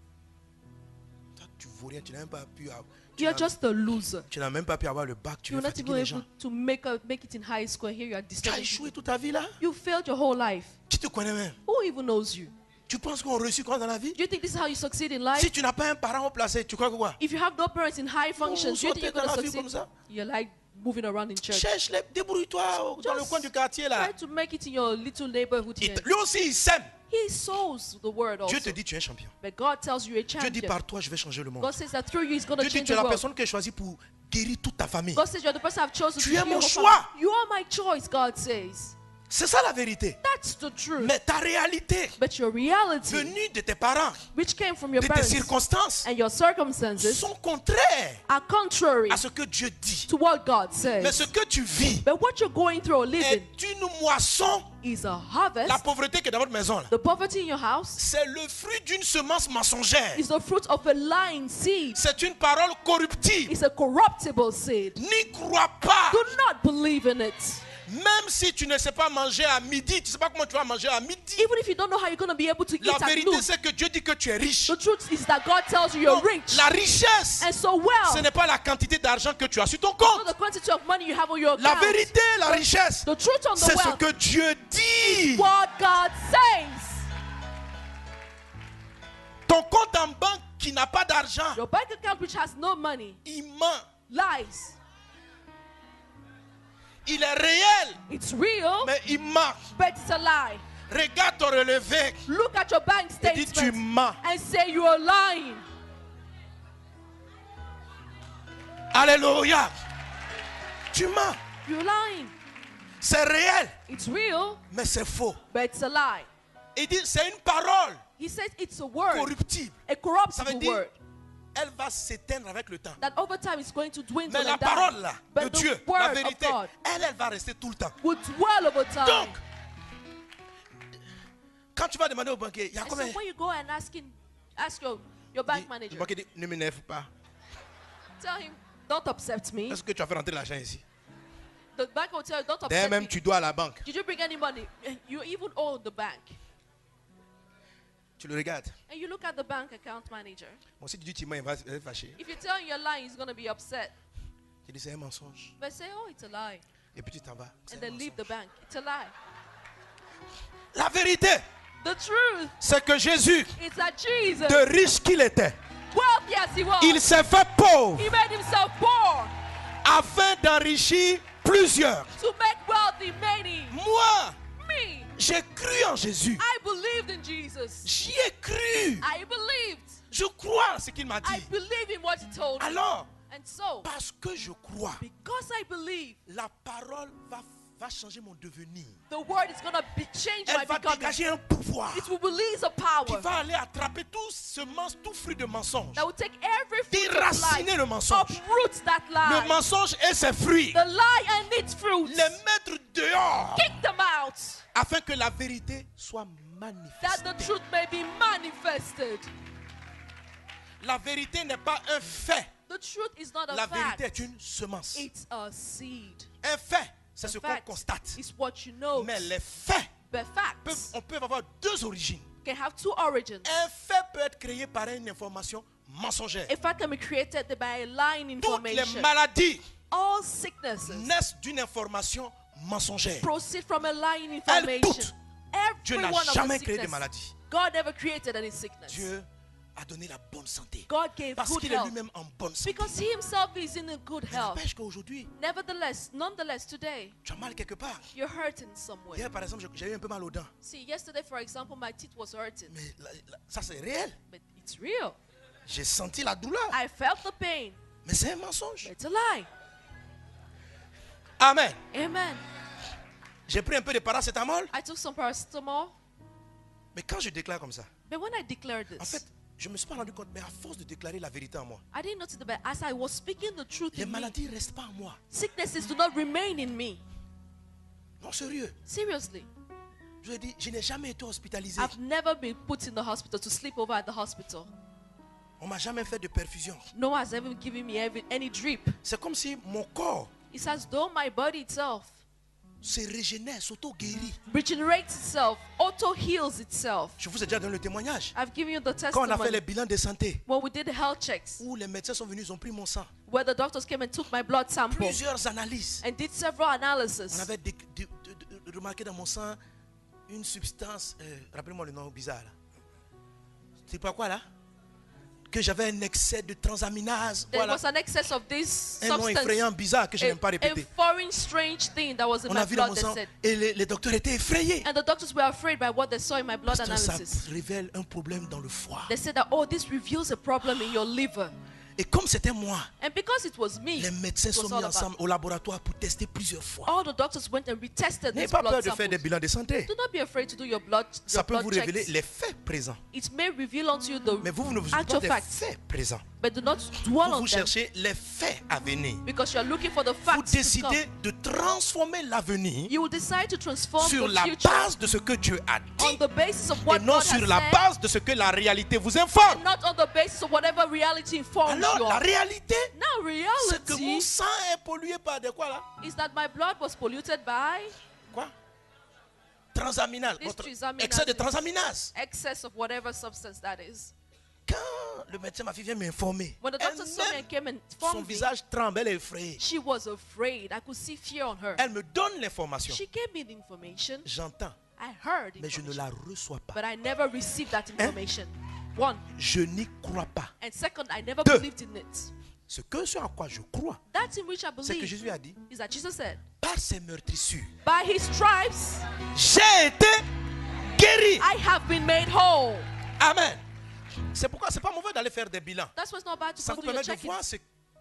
Toi, tu vaux rien, tu n'as même pas pu avoir, You're just a loser. tu n'as même pas pu avoir le bac, tu You're veux not fatiguer even les gens. able to make it in high school, and here you are Tu as disturbing échoué people. toute ta vie là. You failed your whole life. Qui te connaît même? Who even knows you? Tu penses qu'on réussit quoi dans la vie? Do you think this is how you succeed in life? Si tu n'as pas un parent haut placé, tu crois que quoi? If you have no parents in high functions, do you think you're going to dans la vie succeed? comme ça. You're like moving around in church. Cherche-les, débrouille-toi dans le Just coin du quartier là. Try to make it in your little neighborhood here. Lui aussi, il sème. He sows the word Dieu also. te dit, tu es un champion. But God tells you you're a Dieu dit, champion. par toi, je vais changer le monde. God says that through you He's going to Dieu dit, change tu es the la world. personne que j'ai choisie pour guérir toute ta famille. God says you're the person I've chosen Tu to es heal mon your whole choix. family. You are my choice, God says. C'est ça la vérité. That's the truth. Mais ta réalité, But your reality, venue de tes parents, which came from your de tes parents circonstances, and your circumstances, sont contraires are contrary à ce que Dieu dit. to what God Mais says. ce que tu vis But what you're going through or living est une moisson. is a harvest. La pauvreté qui est dans votre maison, là, The poverty in your house c'est le fruit d'une semence mensongère. is the fruit of a lying seed. C'est une parole corruptible. It's a corruptible seed. N'y crois pas. Do not believe in it. Même si tu ne sais pas manger à midi, tu ne sais pas comment tu vas manger à midi. Even if you don't know how you're going to be able to eat La at vérité, noon, c'est que Dieu dit que tu es riche. the truth is that God tells you you're Donc, rich. la richesse, And so ce well, n'est pas la quantité d'argent que tu as sur ton not compte. the quantity of money you have on your La account. vérité, la richesse, The truth on the c'est ce wealth que Dieu dit. what God says. Ton compte en banque qui n'a pas d'argent, Your bank account which has no money il ment. lies. Il est réel, It's real, mais il ment. but it's a lie. Regarde ton relevé Look at your bank et dis tu statement mens. and say you are lying. Alléluia. Tu mens. You're lying. C'est réel, It's real, mais c'est faux. but it's a lie. Il dit c'est une parole He says it's a word, corruptible. a Ça veut corruptible dire, word, elle va s'éteindre avec le temps. that over time is going to dwindle Mais la and die. parole là, de But the Dieu, word la of vérité, God elle va rester tout le temps. will dwell over time. Donc, quand tu vas demander au banquier, il y a And so combien? when you go and ask your bank Le manager, banquier dit, ne m'énerve pas. tell him, don't upset me. Est-ce que tu as fait rentrer l'argent ici? The bank will tell you, don't upset D'ailleurs, même me. tu dois à la banque. Did you bring any money? You even owe the bank. Tu le regardes. And you look at the bank account manager. Bon, si tu dis tu mens, il va être fâché. If you tell him you're lying, he's going to be upset. Tu dis c'est un mensonge. But say, oh, it's a lie. Et puis tu t'en vas. C'est And un then leave the mensonge. bank. It's a lie. La vérité, The truth c'est que Jésus, is that Jesus, de riche qu'il était, wealthy as he was, il s'est fait pauvre he made himself poor afin d'enrichir plusieurs. to make wealthy many. Moi, Me, j'ai cru en Jésus. I believed in Jesus. J'y ai cru. I believed. Je crois en ce qu'il m'a I dit. believe in what he told me. Alors, And so, parce que je crois, because I believe, la parole va va changer mon devenir. The word is going to change my Elle va becoming. dégager un pouvoir It will release a qui power va aller attraper tout semence, tout fruit de mensonge. that will take every fruit of Déraciner life, le mensonge. uproot that Le lie, mensonge et ses fruits. the lie and its fruits, Les mettre dehors kick them out, afin que la vérité soit that manifestée. the truth may be manifested. La vérité n'est pas un fait. The truth is not a La fact, vérité est une semence. it's a seed. Un fait, c'est A ce qu'on fact constate. is what you know. Mais les faits, But facts on peut avoir deux origines. can have two origins. Un fait peut être créé par une information mensongère. A fact can be created by a lying Toutes les information. maladies All sicknesses naissent d'une information mensongère. proceed from a lying Elles information. toutes. Dieu Every n'a one of jamais the créé de sickness. maladie. God never created any sickness. Dieu a donné la bonne santé. God gave Parce good qu'il est health lui-même en bonne santé. because He Himself is in a good Mais health. n'empêche qu'aujourd'hui, Nonetheless, today tu as mal quelque part. you're hurting somewhere. Hier, par exemple, j'ai eu un peu mal aux dents. See, yesterday, for example, my teeth was hurting, Mais ça, c'est réel. but it's real. J'ai senti la douleur. I felt the pain. Mais c'est un mensonge. But it's a lie. Amen. Amen. J'ai pris un peu de paracétamol. I took some paracetamol, Mais quand je déclare comme ça, but when I declared en this, fait, je ne me suis pas rendu compte. Mais à force de déclarer la vérité en moi, I didn't notice that, but as I was speaking the truth les in me, maladies ne restent pas en moi. sicknesses do not remain in me. Non, sérieux. Seriously, Je lui ai dit, je n'ai jamais été hospitalisé. I've never been put in the hospital to sleep over at the hospital. On m'a jamais fait de perfusion. No one has ever given me any drip. C'est comme si mon corps It's as though my body itself se régénère, s'auto-guérit. regenerates itself, auto-heals itself. Je vous ai déjà donné le témoignage. I've given you the Quand on a fait les testimony. bilans de santé, When we did the health checks, où les médecins sont venus, ils ont pris mon sang. where the doctors came and took my blood sample Plusieurs analyses. and did several On analyses. avait remarqué dans mon sang une substance, rappelez-moi le nom bizarre là. C'est pas quoi là? Que j'avais un excès de transaminase. There Voilà. was an excess of this Un nom substance, effrayant, bizarre que je n'aime pas a répéter. foreign, strange thing that was in On my a vu dans blood, mon they sang said. et les docteurs étaient effrayés. And the doctors were afraid by what they saw in my blood Parce que ça analysis. révèle un problème dans le foie. They said that, oh, this reveals a problem in your liver. Et comme c'était moi, And because it was me, les médecins it sont was mis all ensemble about. au laboratoire pour tester plusieurs fois. All the doctors went and retested N'ayez this pas peur blood de faire des samples. bilans de santé. Do not be afraid to do your blood, Ça peut vous révéler checks. les faits présents. It may reveal unto you the Mais vous ne vous occupez pas actual des facts, faits présents. but do not dwell Vous on them cherchez les faits à venir. because you are looking for the Vous facts to décidez come. de transformer l'avenir You will decide to transform sur the la future base de ce que Dieu a on dit the basis of et what non God sur has la said, base de ce que la réalité vous informe. not on the basis of whatever reality informs Alors you. la réalité, Now c'est que mon reality sang est pollué par des quoi là? is that my blood was polluted by Quoi? Transaminase. This transaminase. Excès de transaminase. excess of whatever substance that is. Quand le médecin, ma fille vient m'informer, When the doctor saw me elle-même, and came and son informed me, visage tremble, elle est effrayée. she was afraid. I could see fear on her. Elle me donne l'information. She gave me the information. J'entends, I heard mais je ne information, la reçois pas. but I never received that information. One. Je n'y crois pas. And second, I never Deux. believed in it. Ce en quoi je crois, That in which I c'est que believe Jésus a dit, is that Jesus said, par ses meurtrissures, by his stripes, j'ai été guéri. I have been made whole. Amen. C'est pourquoi c'est pas mauvais d'aller faire des bilans. That's why it's not bad to Ça go vous do your permet de check-in. voir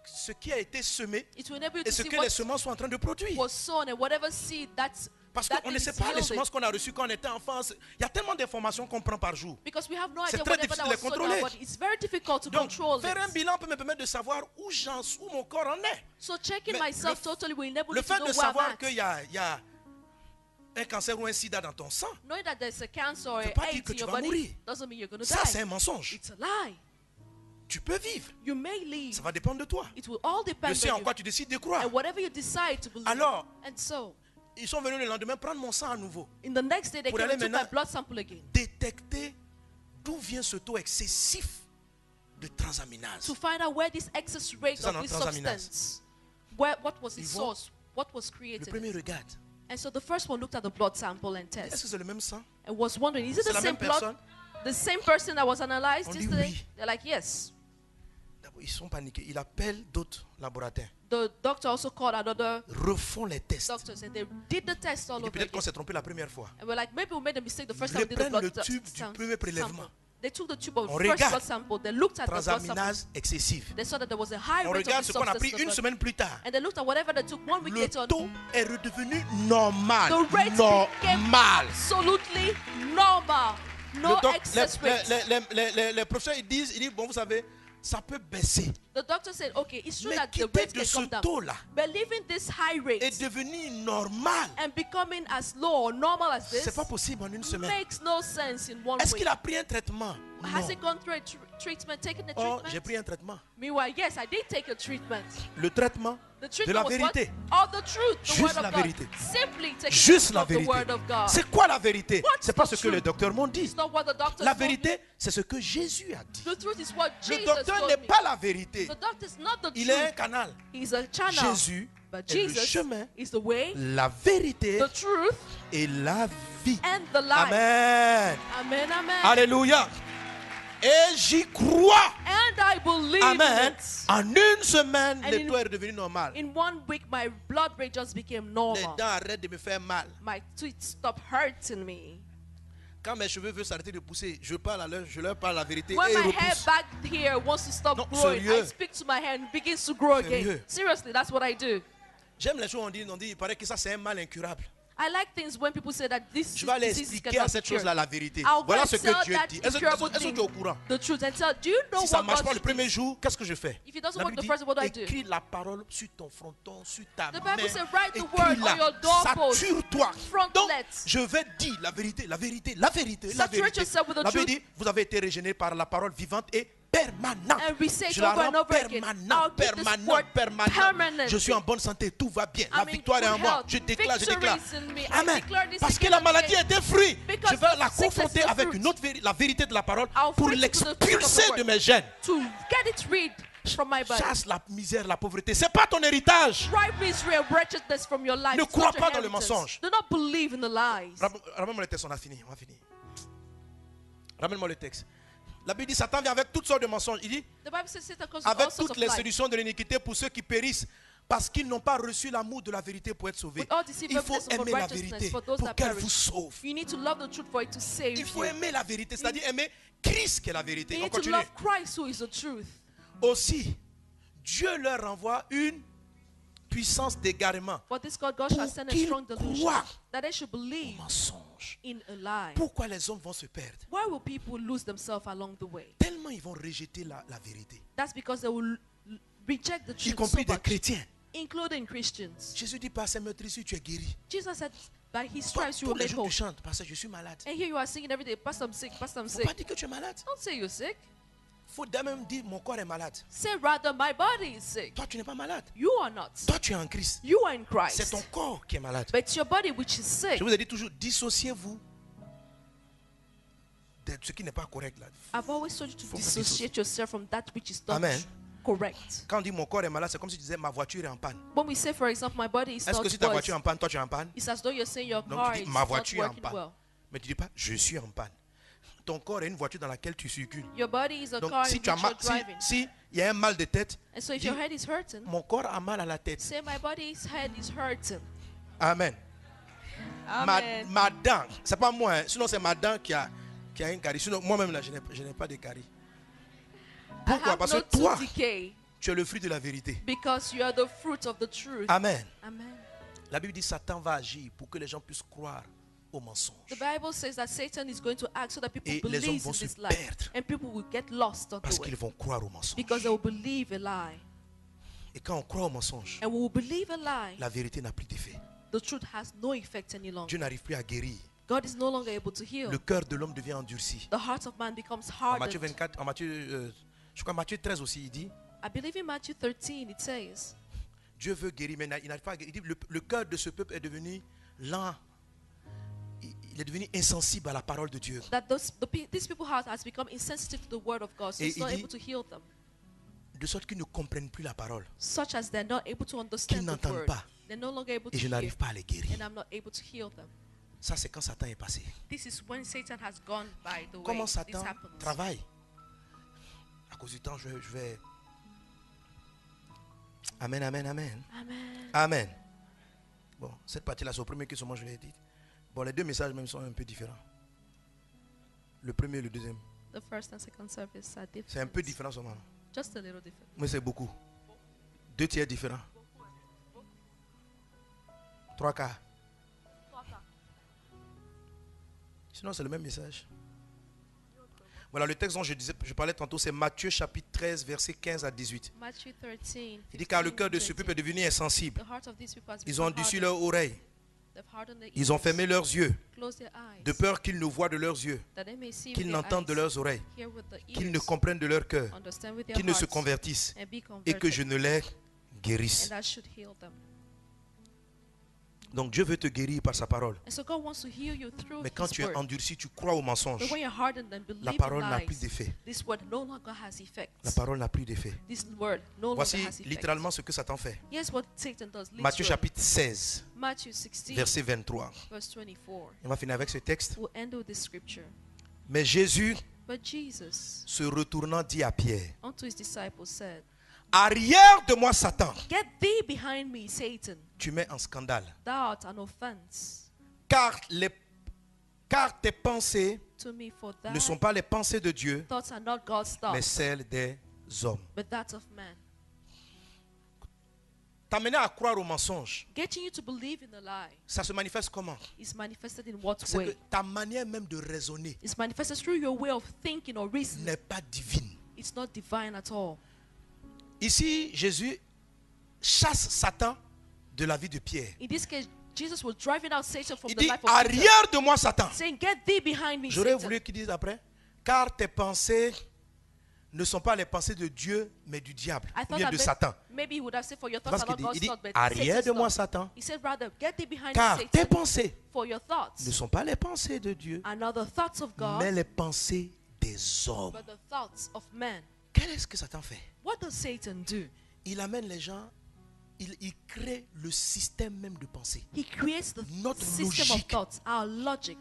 ce qui a été semé It will enable you et to ce see que what les semences sont en train de produire. was sown and whatever seed that's Parce that qu'on ne thing sait is pas les yielding. semences qu'on a reçues quand on était enfant. Il y a tellement d'informations qu'on prend par jour. Because we have no C'est idea très whatever difficile that de was les sown in contrôler. our body. It's very difficult to Donc, control faire un it. bilan peut me permettre de savoir où mon corps en est. So checking Mais myself le- totally will enable Le you to fait know de where I'm savoir at. qu'il y a un cancer ou un sida dans ton sang, Knowing that there's a cancer or ne veut pas dire AIDS que in tu your vas body mourir. doesn't mean you're going to ça c'est die. un mensonge. It's a lie. Tu peux vivre. You may live. Ça va dépendre de toi. It will all Je depend sais on en you. quoi tu décides de croire. And whatever you decide to believe. Alors, And so, ils sont venus le lendemain prendre mon sang à nouveau. in the next day, they Pour came aller and took my maintenant blood sample again détecter d'où vient ce taux excessif de transaminase. to find out where this excess rate C'est ça, of non, this transaminase. substance, what was its Ils vont- source, what was Le created. premier regarde. And so the first one looked at the blood sample and Est-ce test que c'est le même sang? and was wondering, is it C'est the la same même blood, personne? the same person that was analyzed On dit yesterday? oui. They're like, yes. D'abord, ils sont paniqués. Ils appellent d'autres laboratoires. The doctor also called another Refont les tests. doctors and they did the test all Et over peut-être qu'on again. s'est trompé la première fois. And we're like, maybe we made a mistake the first Ils time we did the reprennent blood le tube du premier prélèvement. They took the tube of On first regarde. blood sample. They looked at the blood sample. Transaminase excessive. They saw that there was a high On rate of regarde this ce qu'on a substance pris in the une blood. semaine plus tard. And they looked at whatever they took 1 week Le later on. taux est redevenu normal. The rate became Normal. absolutely normal. No Donc, excess rate. les professeurs ils disent, bon, vous savez, ça peut baisser. The doctor said, okay, it's true Mais that the quitter rate de can ce come down. taux-là But leaving this high est rate devenu normal. and becoming as low or normal as C'est this pas possible en une semaine. makes no sense in 1 Est-ce week. qu'il a pris un traitement? Has Non. he gone through a treatment, taken the Oh, treatment? j'ai pris un traitement. Meanwhile, yes, I did take a treatment. Le traitement The de treatment la was vérité. what? Of the truth, the Juste word la of God. vérité. Simply taking Juste the la truth of the vérité. word of God. C'est quoi la vérité? What's C'est pas the ce que truth? les docteurs m'ont dit. It's not what the doctor La told me. vérité, c'est ce que Jésus a dit. The truth is what Le Jesus docteur told n'est me. pas la vérité. The doctor is not the Il est un truth. canal. He's a channel. Jésus But est le Jesus chemin, is the way, la vérité the truth, et la vie. and the life. Amen. Amen, amen. Alléluia. Et j'y crois. And I believe Amen. in it. En une semaine, And le in- taux est redevenu normal. In 1 week, my blood rate just became Les normal. dents arrêtent de me faire mal. My teeth stopped hurting me. Quand mes cheveux veulent s'arrêter de pousser, je leur parle la vérité When et ils my hair repoussent. back here wants to stop Non, growing, I sérieux. speak to my hair and it begins to grow again. Sérieux. Seriously, that's what I do. J'aime les choses on dit, il paraît que ça c'est un mal incurable. I like things when people say that this Je vais aller disease expliquer cannot à cette be cured. chose-là la vérité. I'll go Voilà and ce tell que Dieu that dit. Est-ce incurable que tu es thing au courant? the truth and tell, do you know Si ça ne what marche pas God le premier did? jour, qu'est-ce que je fais? If it doesn't La work Bible the first, what do I do? écris la parole sur ton fronton, sur ta The main. Bible says, write the word Écris-la. on your doorpost, Sature-toi. frontlet. Donc, je vais dire la vérité, la vérité, la vérité, la Saturate vérité. yourself with the La Bible truth. dit, vous avez été régénérés par la parole vivante et permanente. And we say it Je la over rends and over again. I'll permanente, keep this permanente, word permanente. permanent. Je suis en bonne santé, tout va bien. La I'm in victoire est en good moi. health. Je déclare, je Victory déclare. is in me. I Amen. declare this Parce que again la and maladie again. est un fruit. Because Je vais la sickness confronter is a avec fruit. une autre la vérité de la parole I'll pour fight it to the truth of the l'expulser word. de mes gènes. To get it rid from my body. Chasse la misère, la pauvreté. C'est pas ton héritage. Drive misery and wretchedness from your life. Ne It's crois not your pas dans le inheritance. mensonge. Do not believe in the lies. Ramène-moi le texte, on a fini. On a fini. Ramène-moi le texte. La Bible dit Satan vient avec toutes sortes de mensonges. Il dit The Bible says Satan comes with all avec sorts toutes of les lies. solutions de l'iniquité pour ceux qui périssent parce qu'ils n'ont pas reçu l'amour de la vérité pour être sauvés. With all Il faut deceivableness of aimer la righteousness vérité for those pour that qu'elle vous perish. sauve. You need to love the truth for it to save Il faut you. aimer la vérité, c'est-à-dire aimer Christ qui est la vérité. You On need to continue. love Christ who is the truth. Aussi, Dieu leur renvoie une puissance d'égarement. For this God Pour shall send a qu'ils strong delusion croient that they should believe Mensonge. in a lie. Pourquoi les hommes vont se perdre? Why will people lose themselves along the way? Tellement ils vont rejeter la vérité. That's because they will reject the Y truth so compris des much, chrétiens. including Christians. Jésus dit par ses meurtrissures tu es guéri. Jesus said, by his Toi, stripes you tous were les made jours whole. tu chantes parce que je suis malade. And here you are singing every day, Pastor, I'm sick, Pastor, I'm Faut sick. pas dire que tu es malade. Don't say you're sick. Faut même dire mon corps est malade. Say rather, my body is sick. Toi tu n'es pas malade. You are not. Toi tu es en Christ. You are in C'est ton Christ. corps qui est malade. But it's your body which is sick. Je vous ai dit toujours dissociez-vous de ce qui n'est pas correct là. I've always told you to Faut dissociate yourself from that which is not Amen. correct. Quand on dit mon corps est malade, c'est comme si tu disais ma voiture est en panne. When we say, for example, my body is Est-ce not que si ta well, voiture est en panne, toi tu es en panne? it's as though you're saying your Donc car tu is dis ma not voiture est en working panne. well. Mais tu dis pas je suis en panne. Ton corps est une voiture dans laquelle tu circules. Your body is a Donc car si in tu as which mal, you're driving. si il y a un mal de tête, And so if dis, your head is hurting, mon corps a mal à la tête. say my body's head is hurting. Amen. Amen. Ma dent, c'est pas moi, hein. Sinon c'est ma dent qui a une carie. Sinon moi-même là, je n'ai pas de carie. I Pourquoi? have Parce no que toi, tooth decay tu es le fruit de la vérité. because you are the fruit of the truth. Amen. Amen. La Bible dit Satan va agir pour que les gens puissent croire au mensonge. The Bible says that Satan is going to act so that people Et les hommes believe vont in se this lie. perdre. And people will get lost on Parce the way. qu'ils vont croire au mensonge. Because they will believe a lie. Et quand on croit au mensonge, And we will believe a lie. la vérité n'a plus d'effet. The truth has no effect any longer. Dieu n'arrive plus à guérir. God is no longer able to heal. Le cœur de l'homme devient endurci. The heart of man becomes En Matthieu hardened. 24, je crois Matthieu 13 aussi, il dit I believe in Matthew 13 it says Dieu veut guérir, mais il n'arrive pas à guérir. Il dit le cœur de ce peuple est devenu lent. Il est devenu insensible à la parole de Dieu. that these people's heart has become insensitive to the word of God, so Et it's not il dit- able to heal them, De sorte qu'ils ne comprennent plus la parole. such as they're not able to Qu'ils understand the n'entendent word. pas. They're no longer able to Et je hear, n'arrive pas à les guérir. and I'm not able to heal them. Ça, c'est quand Satan est passé. This is when Satan has gone by the way. Comment This Satan happens. travaille? À cause du temps, je vais... Amen, amen, amen. Amen. Amen. Bon, cette partie-là, c'est au premier que je l'ai dit. Bon, les deux messages même sont un peu différents. Le premier et le deuxième. The first and second service are C'est un peu different. différent seulement. Just a little different. Mais c'est beaucoup. 2 tiers différents. 3 quarts. Sinon, c'est le même message. Voilà, le texte dont je parlais tantôt, c'est Matthieu chapitre 13, versets 15 à 18. Matthew 13. Il dit car le 15, cœur de ce 18. peuple est devenu insensible. The heart of these people has Ils ont become endurci hardened. leurs oreilles. They've hardened their Ils ont ears, fermé leurs yeux, closed their eyes, de peur qu'ils ne voient de leurs yeux, that they may see with qu'ils their n'entendent de eyes, leurs oreilles, hear with the qu'ils ne ears, comprennent de leur cœur, understand with their qu'ils ne se hearts, convertissent and be et que converted, je ne les guérisse. and I should heal them. Donc Dieu veut te guérir par sa parole. And so God wants to heal you through Mais quand His tu es word. endurci, tu crois au mensonge. But when you're hardened and La believe parole in n'a plus lies, d'effet. this word no longer has effect. La parole n'a plus d'effet. This word no Voici longer has effect. littéralement ce que Satan fait. Here's what Satan does. Matthieu literally. chapitre 16, Matthew 16, verset 23. verse 24. On va finir avec ce texte. We'll end with this scripture. Mais Jésus, But Jesus, se retournant, dit à Pierre, unto his disciples, said, arrière de moi, Satan. Get thee behind me, Satan. Tu mets en scandale. Thou art an offense Car tes pensées to me, for thy ne sont pas les pensées de Dieu, thoughts are not God's mais thoughts, celles des hommes. but that of man. T'amener à croire au mensonge, Getting you to believe in a lie ça se manifeste comment? is manifested in what C'est que way? ta manière même de raisonner It's manifested through your way of thinking or reasoning. n'est pas divine. It's not divine at all. Ici, Jésus chasse Satan de la vie de Pierre. In this case, Jesus was driving out Satan from Il the dit, life of Peter, arrière de moi, Satan. saying, Get thee behind me, J'aurais Satan. voulu qu'il dise après, car tes pensées ne sont pas les pensées de Dieu, mais du diable, I ou thought bien that de Satan. maybe he would have said, For your Tu vois thoughts ce are qu'il not dit? God's Il dit, thoughts, but arrière Satan's de moi, thoughts. Satan, He said, rather, get thee behind car me, tes Satan, pensées for your thoughts ne sont pas les pensées de Dieu, are not the thoughts of God, mais les pensées des hommes. but the thoughts of men. Qu'est-ce que Satan fait? What does Satan do? Il amène les gens, il crée le système même de pensée. He creates the Notre system of logique. thoughts, our logic.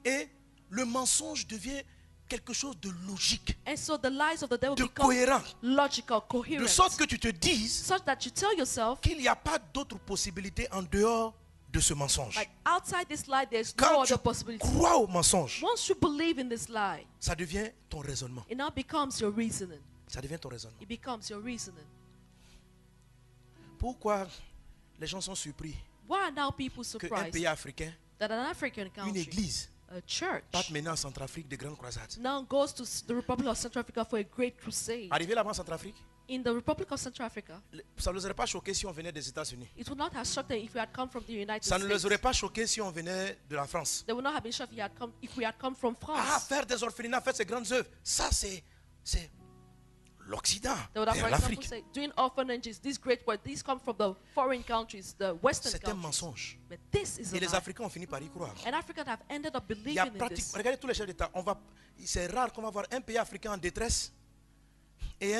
Et le mensonge devient quelque chose de logique, And so the lies of the devil de become cohérent, logical, de coherent, sorte que tu te dises such that you tell yourself, qu'il n'y a pas d'autre possibilité en dehors de ce mensonge. like, outside this lie, there's no Quand tu other possibility. crois au mensonge, Once you believe in this lie, ça devient ton raisonnement. it now becomes your reasoning. Ça devient ton raisonnement. It becomes your reasoning. Pourquoi les gens sont surpris Why are now people qu'un surprised pays africain, that an African une country, église, a church, parte maintenant en Centrafrique de grandes croisades? now goes to the Republic of Central Africa for a great crusade? Arrivé là-bas en Centrafrique, In the Republic of Central Africa, ça ne les aurait pas choqués si on venait des États-Unis. it would not have shocked them if we had come from the United Ça ne les States. aurait pas choqués si on venait de la France. They would not have been shocked if we had come from Ah, France. faire des orphelinats, faire ces grandes œuvres, ça c'est l'Occident, They would have, for vers example, l'Afrique. say, doing orphanages, these great work, these come from the foreign countries, the Western C'est un countries. mensonge. But this is a Et les lie. Africains ont fini par y croire. And Africans have ended up Il y a believing in this. pratiquement, regardez tous les chefs d'État, c'est rare qu'on va voir un pays africain en détresse et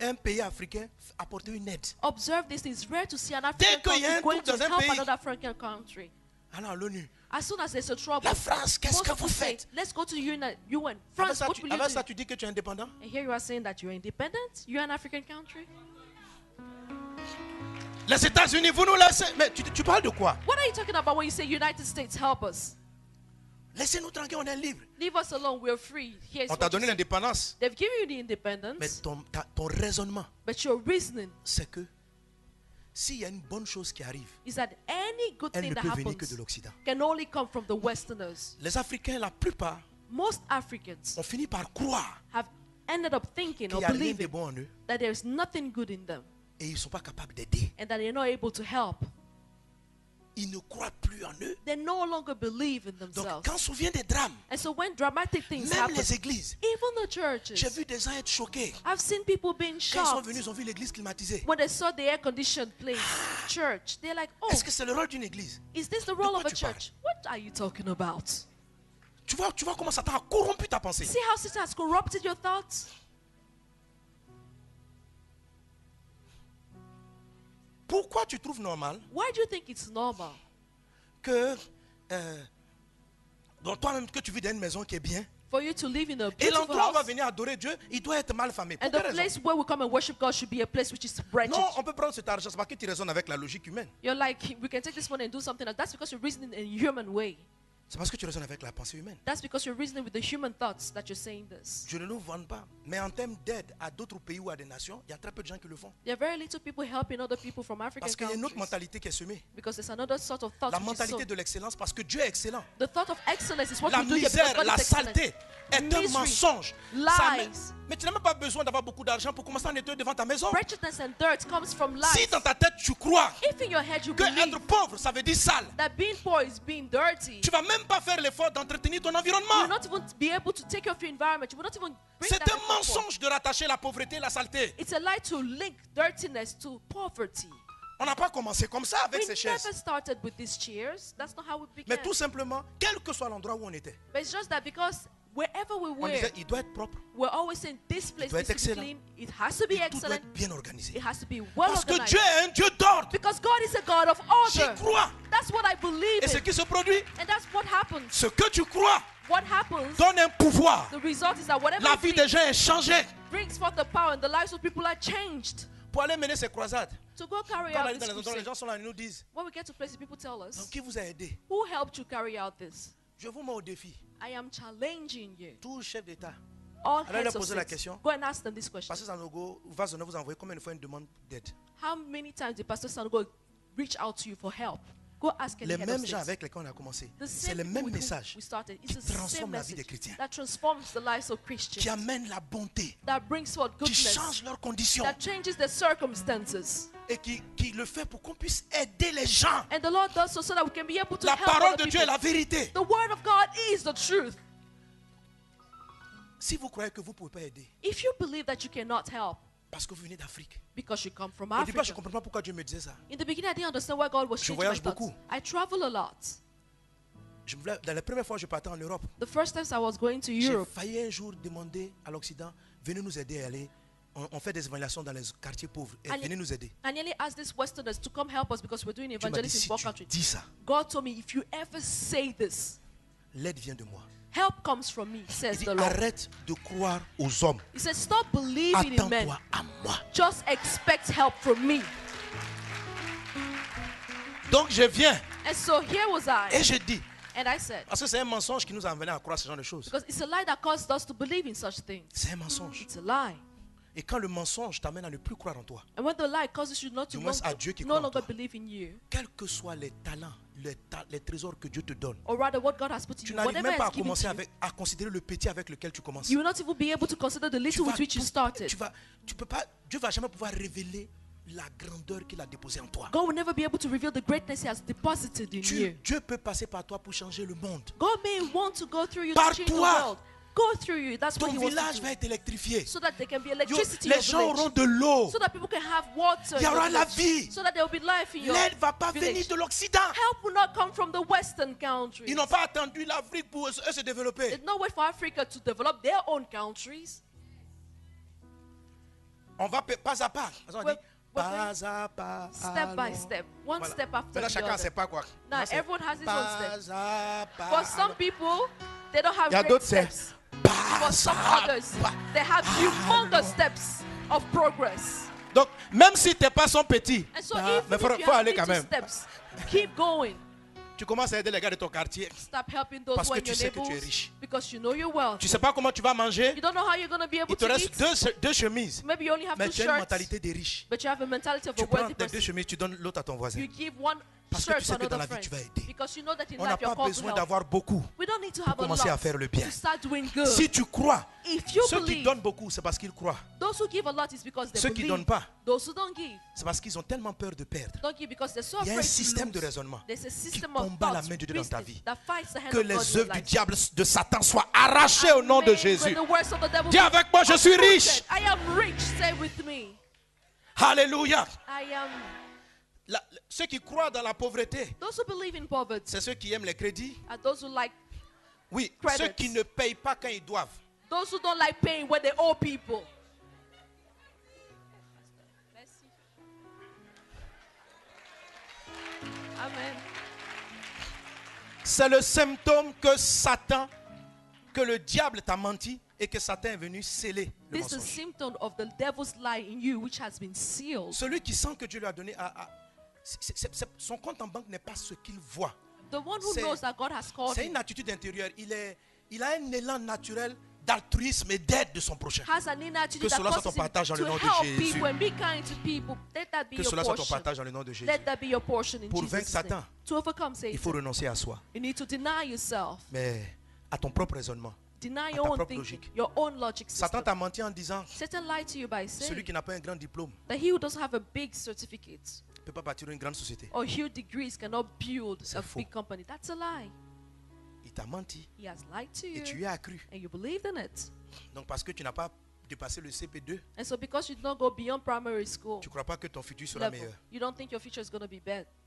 un pays africain apporter une aide. Observe this. It's rare to see an Dès African qu'il y a un country going truc to dans un help pays, another African country. Alors à l'ONU, As soon as there's a trouble, la France, qu'est-ce most que people vous say, faites? let's go to UN. Avec France, ça, what will you avec do? ça, tu dis que tu es indépendant? And here you are saying that you're independent? You're an African country? Les États-Unis, vous nous laissez. Mais tu parles de quoi? What are you talking about when you say United States help us? Laissez-nous tranquilles, on est libre. Leave us alone, we're free. Here's On t'a what donné you say. l'indépendance. They've given you the Mais independence, ton raisonnement, but your reasoning c'est que s'il y a une bonne chose qui arrive, is that any good elle thing ne that peut venir que happens de l'Occident. can only come from the Westerners. Les Africains, la plupart, Most Africans ont fini par croire have ended up thinking qu'il or n'y a rien de believing bon en eux that there is nothing good in them et ils ne sont pas capables d'aider. and that they're not able to help. Ils ne croient plus en eux. They no longer believe in Donc, themselves. quand on se souvient des drames, And so when dramatic things même happen, les églises, even the j'ai churches, vu des gens être choqués. I've seen people being Quand ils sont shocked venus, ils ont vu l'église climatisée. when they saw the air-conditioned place, church. They're like, oh, Est-ce que c'est le rôle d'une église? is this the role quoi of a tu parles? church? What are you talking about? Tu vois comment Satan a corrompu ta pensée. See how Satan has corrupted your thoughts? Pourquoi tu trouves normal Why do you think it's normal que dans toi-même que tu vis dans une maison qui est bien for you to live in a et beautiful l'endroit où on va house venir adorer Dieu, il doit être mal famé. Pour and quelle the raison? place where we come and worship God should be a place which is wretched? Non, on peut prendre cet argent, c'est parce que tu raisonnes avec la logique humaine. You're like, we can take this money and do something else. That's because you're reasoning in a human way. C'est parce que tu raisonnes avec la pensée humaine. That's because you're reasoning with the human thoughts that you're saying this. Je ne nous vante pas. Mais en termes d'aide à d'autres pays ou à des nations, il y a très peu de gens qui le font. There are very little people helping other people from African Parce qu'il y a une autre countries. mentalité qui est semée. Because there's another sort of thought La which is mentalité sown. de l'excellence parce que Dieu est excellent. The thought of excellence is what La we do here because misère, God la is excellent. saleté est un Misery, mensonge. lies. Mais tu n'as même pas besoin d'avoir beaucoup d'argent pour commencer à nettoyer devant ta maison. Wretchedness and dirt comes from Si lies. dans ta tête tu crois If in your head you que believe être pauvre ça veut dire sale, that being poor is being dirty, tu vas même pas faire l'effort d'entretenir ton you will environnement. not even be able to take care of your environment. You will not even bring C'est that un effort forth. mensonge de rattacher la pauvreté et la saleté. It's a lie to link dirtiness to poverty. On n'a pas commencé comme ça avec We ces chaises. never started with these chairs. That's not how we Mais began. tout simplement, quel que soit l'endroit où on était, But it's just that because wherever we on were, disait il doit être propre, we're always saying this place doit needs être to be excellent. clean. It has to be et tout doit excellent. être bien organisé. It has to be well Parce que organized. Dieu est un Dieu d'ordre. Because God is a God of J'y order. crois. That's what I believe Et ce in. qui se produit, And that's what happens. ce que tu crois, What happens, donne un pouvoir. the result is that whatever La you vie think des gens est changée. brings forth the power and the lives of people are changed. Pour aller mener ces croisades, To go carry quand on out arrive dans this les endroits, les crusade, gens sont là, ils nous disent, when we get to places, people tell us, donc qui vous a aidé? who helped you carry out this? Je vous mets au défi. I am challenging you. Tout chef d'État, All allez leur heads of poser la states, question. go and ask them this question. Pasteur Sanogo va vous envoyer combien de fois une demande d'aide? How many times did Pastor Sanogo reach out to you for help? Go ask any Les head of mêmes gens states. avec lesquels on a commencé, The c'est same le people même with whom message we started. qui It's the same transforme la vie des message chrétiens, that transforms the lives of qui Christians, amène la bonté, that brings forth qui goodness, change leurs conditions that changes the circumstances. et qui le fait pour qu'on puisse aider les gens. And the Lord does so that we can be able to La help parole other de Dieu est people. la vérité. The word of God is the truth. Si vous croyez que vous ne pouvez pas aider, If you believe that you cannot help parce que vous venez d'Afrique, because you come from au début, je ne Africa. comprends pas pourquoi Dieu me disait ça. In the beginning, I didn't understand why God was Je changing my voyage thoughts. beaucoup. I travel a lot. Dans les premières fois que je partais en Europe, The first times I was going to j'ai Europe, failli un jour demander à l'Occident, venez nous aider à aller. On fait des évangélisations dans les quartiers pauvres. Et Allez. venez nous aider. I nearly asked these Westerners to come help us because we're doing Dieu m'a dit, evangelism in si four tu countries. dis ça, God told me, if you ever say this, l'aide vient de moi. help comes from me, Il says dit, the Lord. arrête de croire aux hommes. He says, stop believing in men. Attends-toi à moi. Just expect help from me. Donc je viens And so here was et I. je dis, And I said, parce que c'est un mensonge qui nous a amené à croire ce genre de choses. because it's a lie that caused us to believe in such things. C'est un mensonge. It's a lie. Et quand le mensonge t'amène à ne plus croire en toi, And when the lie causes you not to Du moins à Dieu qui no croit en longer toi. believe in you, quels que soient les talents, les trésors que Dieu te donne, or rather what God has put in tu you, n'arrives whatever même pas à has given commencer to you, à considérer le petit avec lequel tu commences. you will not even be able to consider the little with which you started. Tu peux pas, Dieu va jamais pouvoir révéler la grandeur qu'il a déposée en toi. God will never be able to reveal the greatness He has deposited in you. Dieu peut passer par toi pour changer le monde. God may want to go through you Par to change the toi. world. Go through you. That's what Ton He wants village to va do. être électrifié. So that there can be Yo, electricity in les your gens auront village. de l'eau. So that people can have water. Il y in aura your la village. vie. So that there will be life in your L'aide va pas venir village. de l'Occident. Help will not come from the Western countries. Ils n'ont pas attendu l'Afrique pour eux se They développer. did not wait for Africa to develop their own countries. On va pas à pas. On dit We're pas à pas. Step by allons. step, one Voilà. step after Mais là, the chacun ne sait other. pas quoi. Now Moi, c'est everyone has his own step. pas à pas. For some people, they don't have Il y a great d'autres, c'est steps. pas For some à others, pas. they have humongous steps of progress. Donc, même si tes pas sont petits, And so mais even faut if you faut have aller quand little même. steps, keep going. Tu commences à aider les gars de ton quartier. Stop helping those Parce who are que in your tu sais que tu es neighborhoods riche. because you know you're wealthy. Tu sais pas comment tu vas manger. You don't know how you're going to be able Il te to reste eat. deux chemises. Maybe you only have Mais two tu as une shirts, mentalité des riches. but you have a mentality of Tu a prends wealthy tes deux person. chemises, tu donnes l'autre à ton voisin. You give one Parce que shirt tu sais to que dans another la vie, tu vas friend aider. because you know that in On n'a life you're pas called to besoin help. d'avoir beaucoup. We don't need to have a commencer à lot faire le bien. to start doing good. Si tu crois, If you ceux qui believe, donnent beaucoup, c'est parce qu'ils croient. those who give a lot is because they Ceux qui believe. donnent pas, Those who don't give, c'est parce qu'ils ont tellement peur de perdre. don't give because they're so Il y a un afraid to système de lose. raisonnement There's a qui system of combat la thoughts, main de Dieu dans ta business, vie. that fights the hand Que of God les in your œuvres du life. diable de Satan soient arrachées au nom de May Jésus. the works of the devil Dis be avec moi, je suis uprooted. riche. I am rich. Say with me. Alléluia. I am. Ceux qui croient dans la pauvreté, Those who believe in poverty c'est ceux qui aiment les crédits. are those who like, Oui, Credits. ceux qui ne payent pas quand ils doivent. those who don't like paying when they owe people. Amen. C'est le symptôme que Satan, que le diable t'a menti et que Satan est venu sceller le This is a mensonge. symptom of the devil's lie in you, which has been sealed. Celui qui sent que Dieu lui a donné, son compte en banque n'est pas ce qu'il voit. The one who C'est- knows that God has called C'est une him attitude intérieure. Il a un élan naturel d'altruisme et d'aide de son prochain. has an inner attitude Que that cela soit causes ton partage him dans le to nom de help Jésus. people and be kind to people. Let that be Que your cela soit ton portion. partage dans le nom de Jésus. Let that be your portion in Pour vaincre Jesus' name. Satan, To overcome il faut Satan, renoncer à soi. you need to deny yourself. Mais à ton propre raisonnement. Deny ta your own propre thinking, logique. your own logic Satan system. t'a menti en disant, Satan lied to you by celui saying qui n'a pas un grand diplôme that he who doesn't have a big certificate ne peut pas bâtir une grande société. or huge degrees cannot build C'est a faux. big company. That's a lie. Il t'a menti He has lied to et tu you y as cru. and you believed in it. Donc parce que tu n'as pas dépassé le CP2, And so because you did not go beyond primary school tu ne crois pas que ton futur sera level, meilleur. you don't think your future is going to be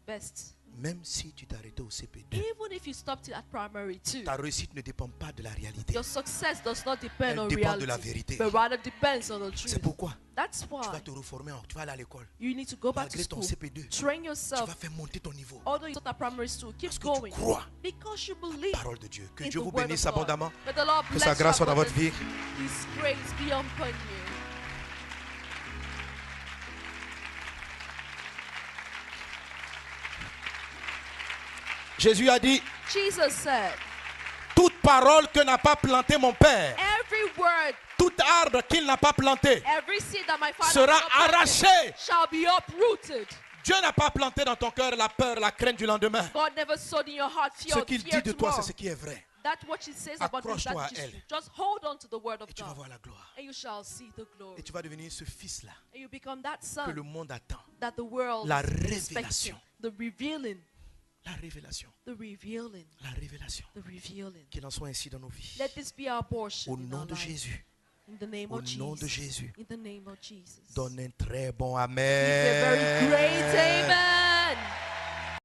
best. Même si tu t'es arrêté au CP2, Even if you stopped it at primary too, ta réussite ne dépend pas de la réalité. your success does not depend Elle on dépend de reality, la vérité. but rather depends on the C'est truth. pourquoi That's tu why vas te reformer, tu vas aller à l'école. you need to go back to Malgré ton school, CP2, train tu yourself. vas faire monter ton niveau. Although you're not at primary school, keep Parce que tu going crois because you believe parole de Dieu. Que in Dieu the vous word bénisse of God. abondamment. May the Lord Que bless sa you grâce soit dans votre vie. abundantly. His grace be upon you. Jésus a dit, Jesus said, toute parole que n'a pas planté mon Père, every word, tout arbre qu'il n'a pas planté, every seed that my Father sera has not planted arraché. shall be uprooted. Dieu n'a pas planté dans ton cœur la peur, la crainte du lendemain. God never sowed in your heart Ce fear, qu'il fear dit de toi, tomorrow. c'est ce qui est vrai. That's what he says about you. Accroche-toi That à which is elle. true. Just hold on to the word of Et tu vas God, voir la gloire. and you shall see the glory. Et tu vas devenir ce fils-là And you become that que le son monde attend. that the world La is expecting. révélation. The revealing, La révélation. the revealing, La révélation. the revealing. Qu'il en soit ainsi dans nos vies. Let this be our portion Au in nom our de life. Jésus. In the name Au of nom de Jesus. Jésus. In the name of Jesus. Donne un très bon Give a very Amen. great amen.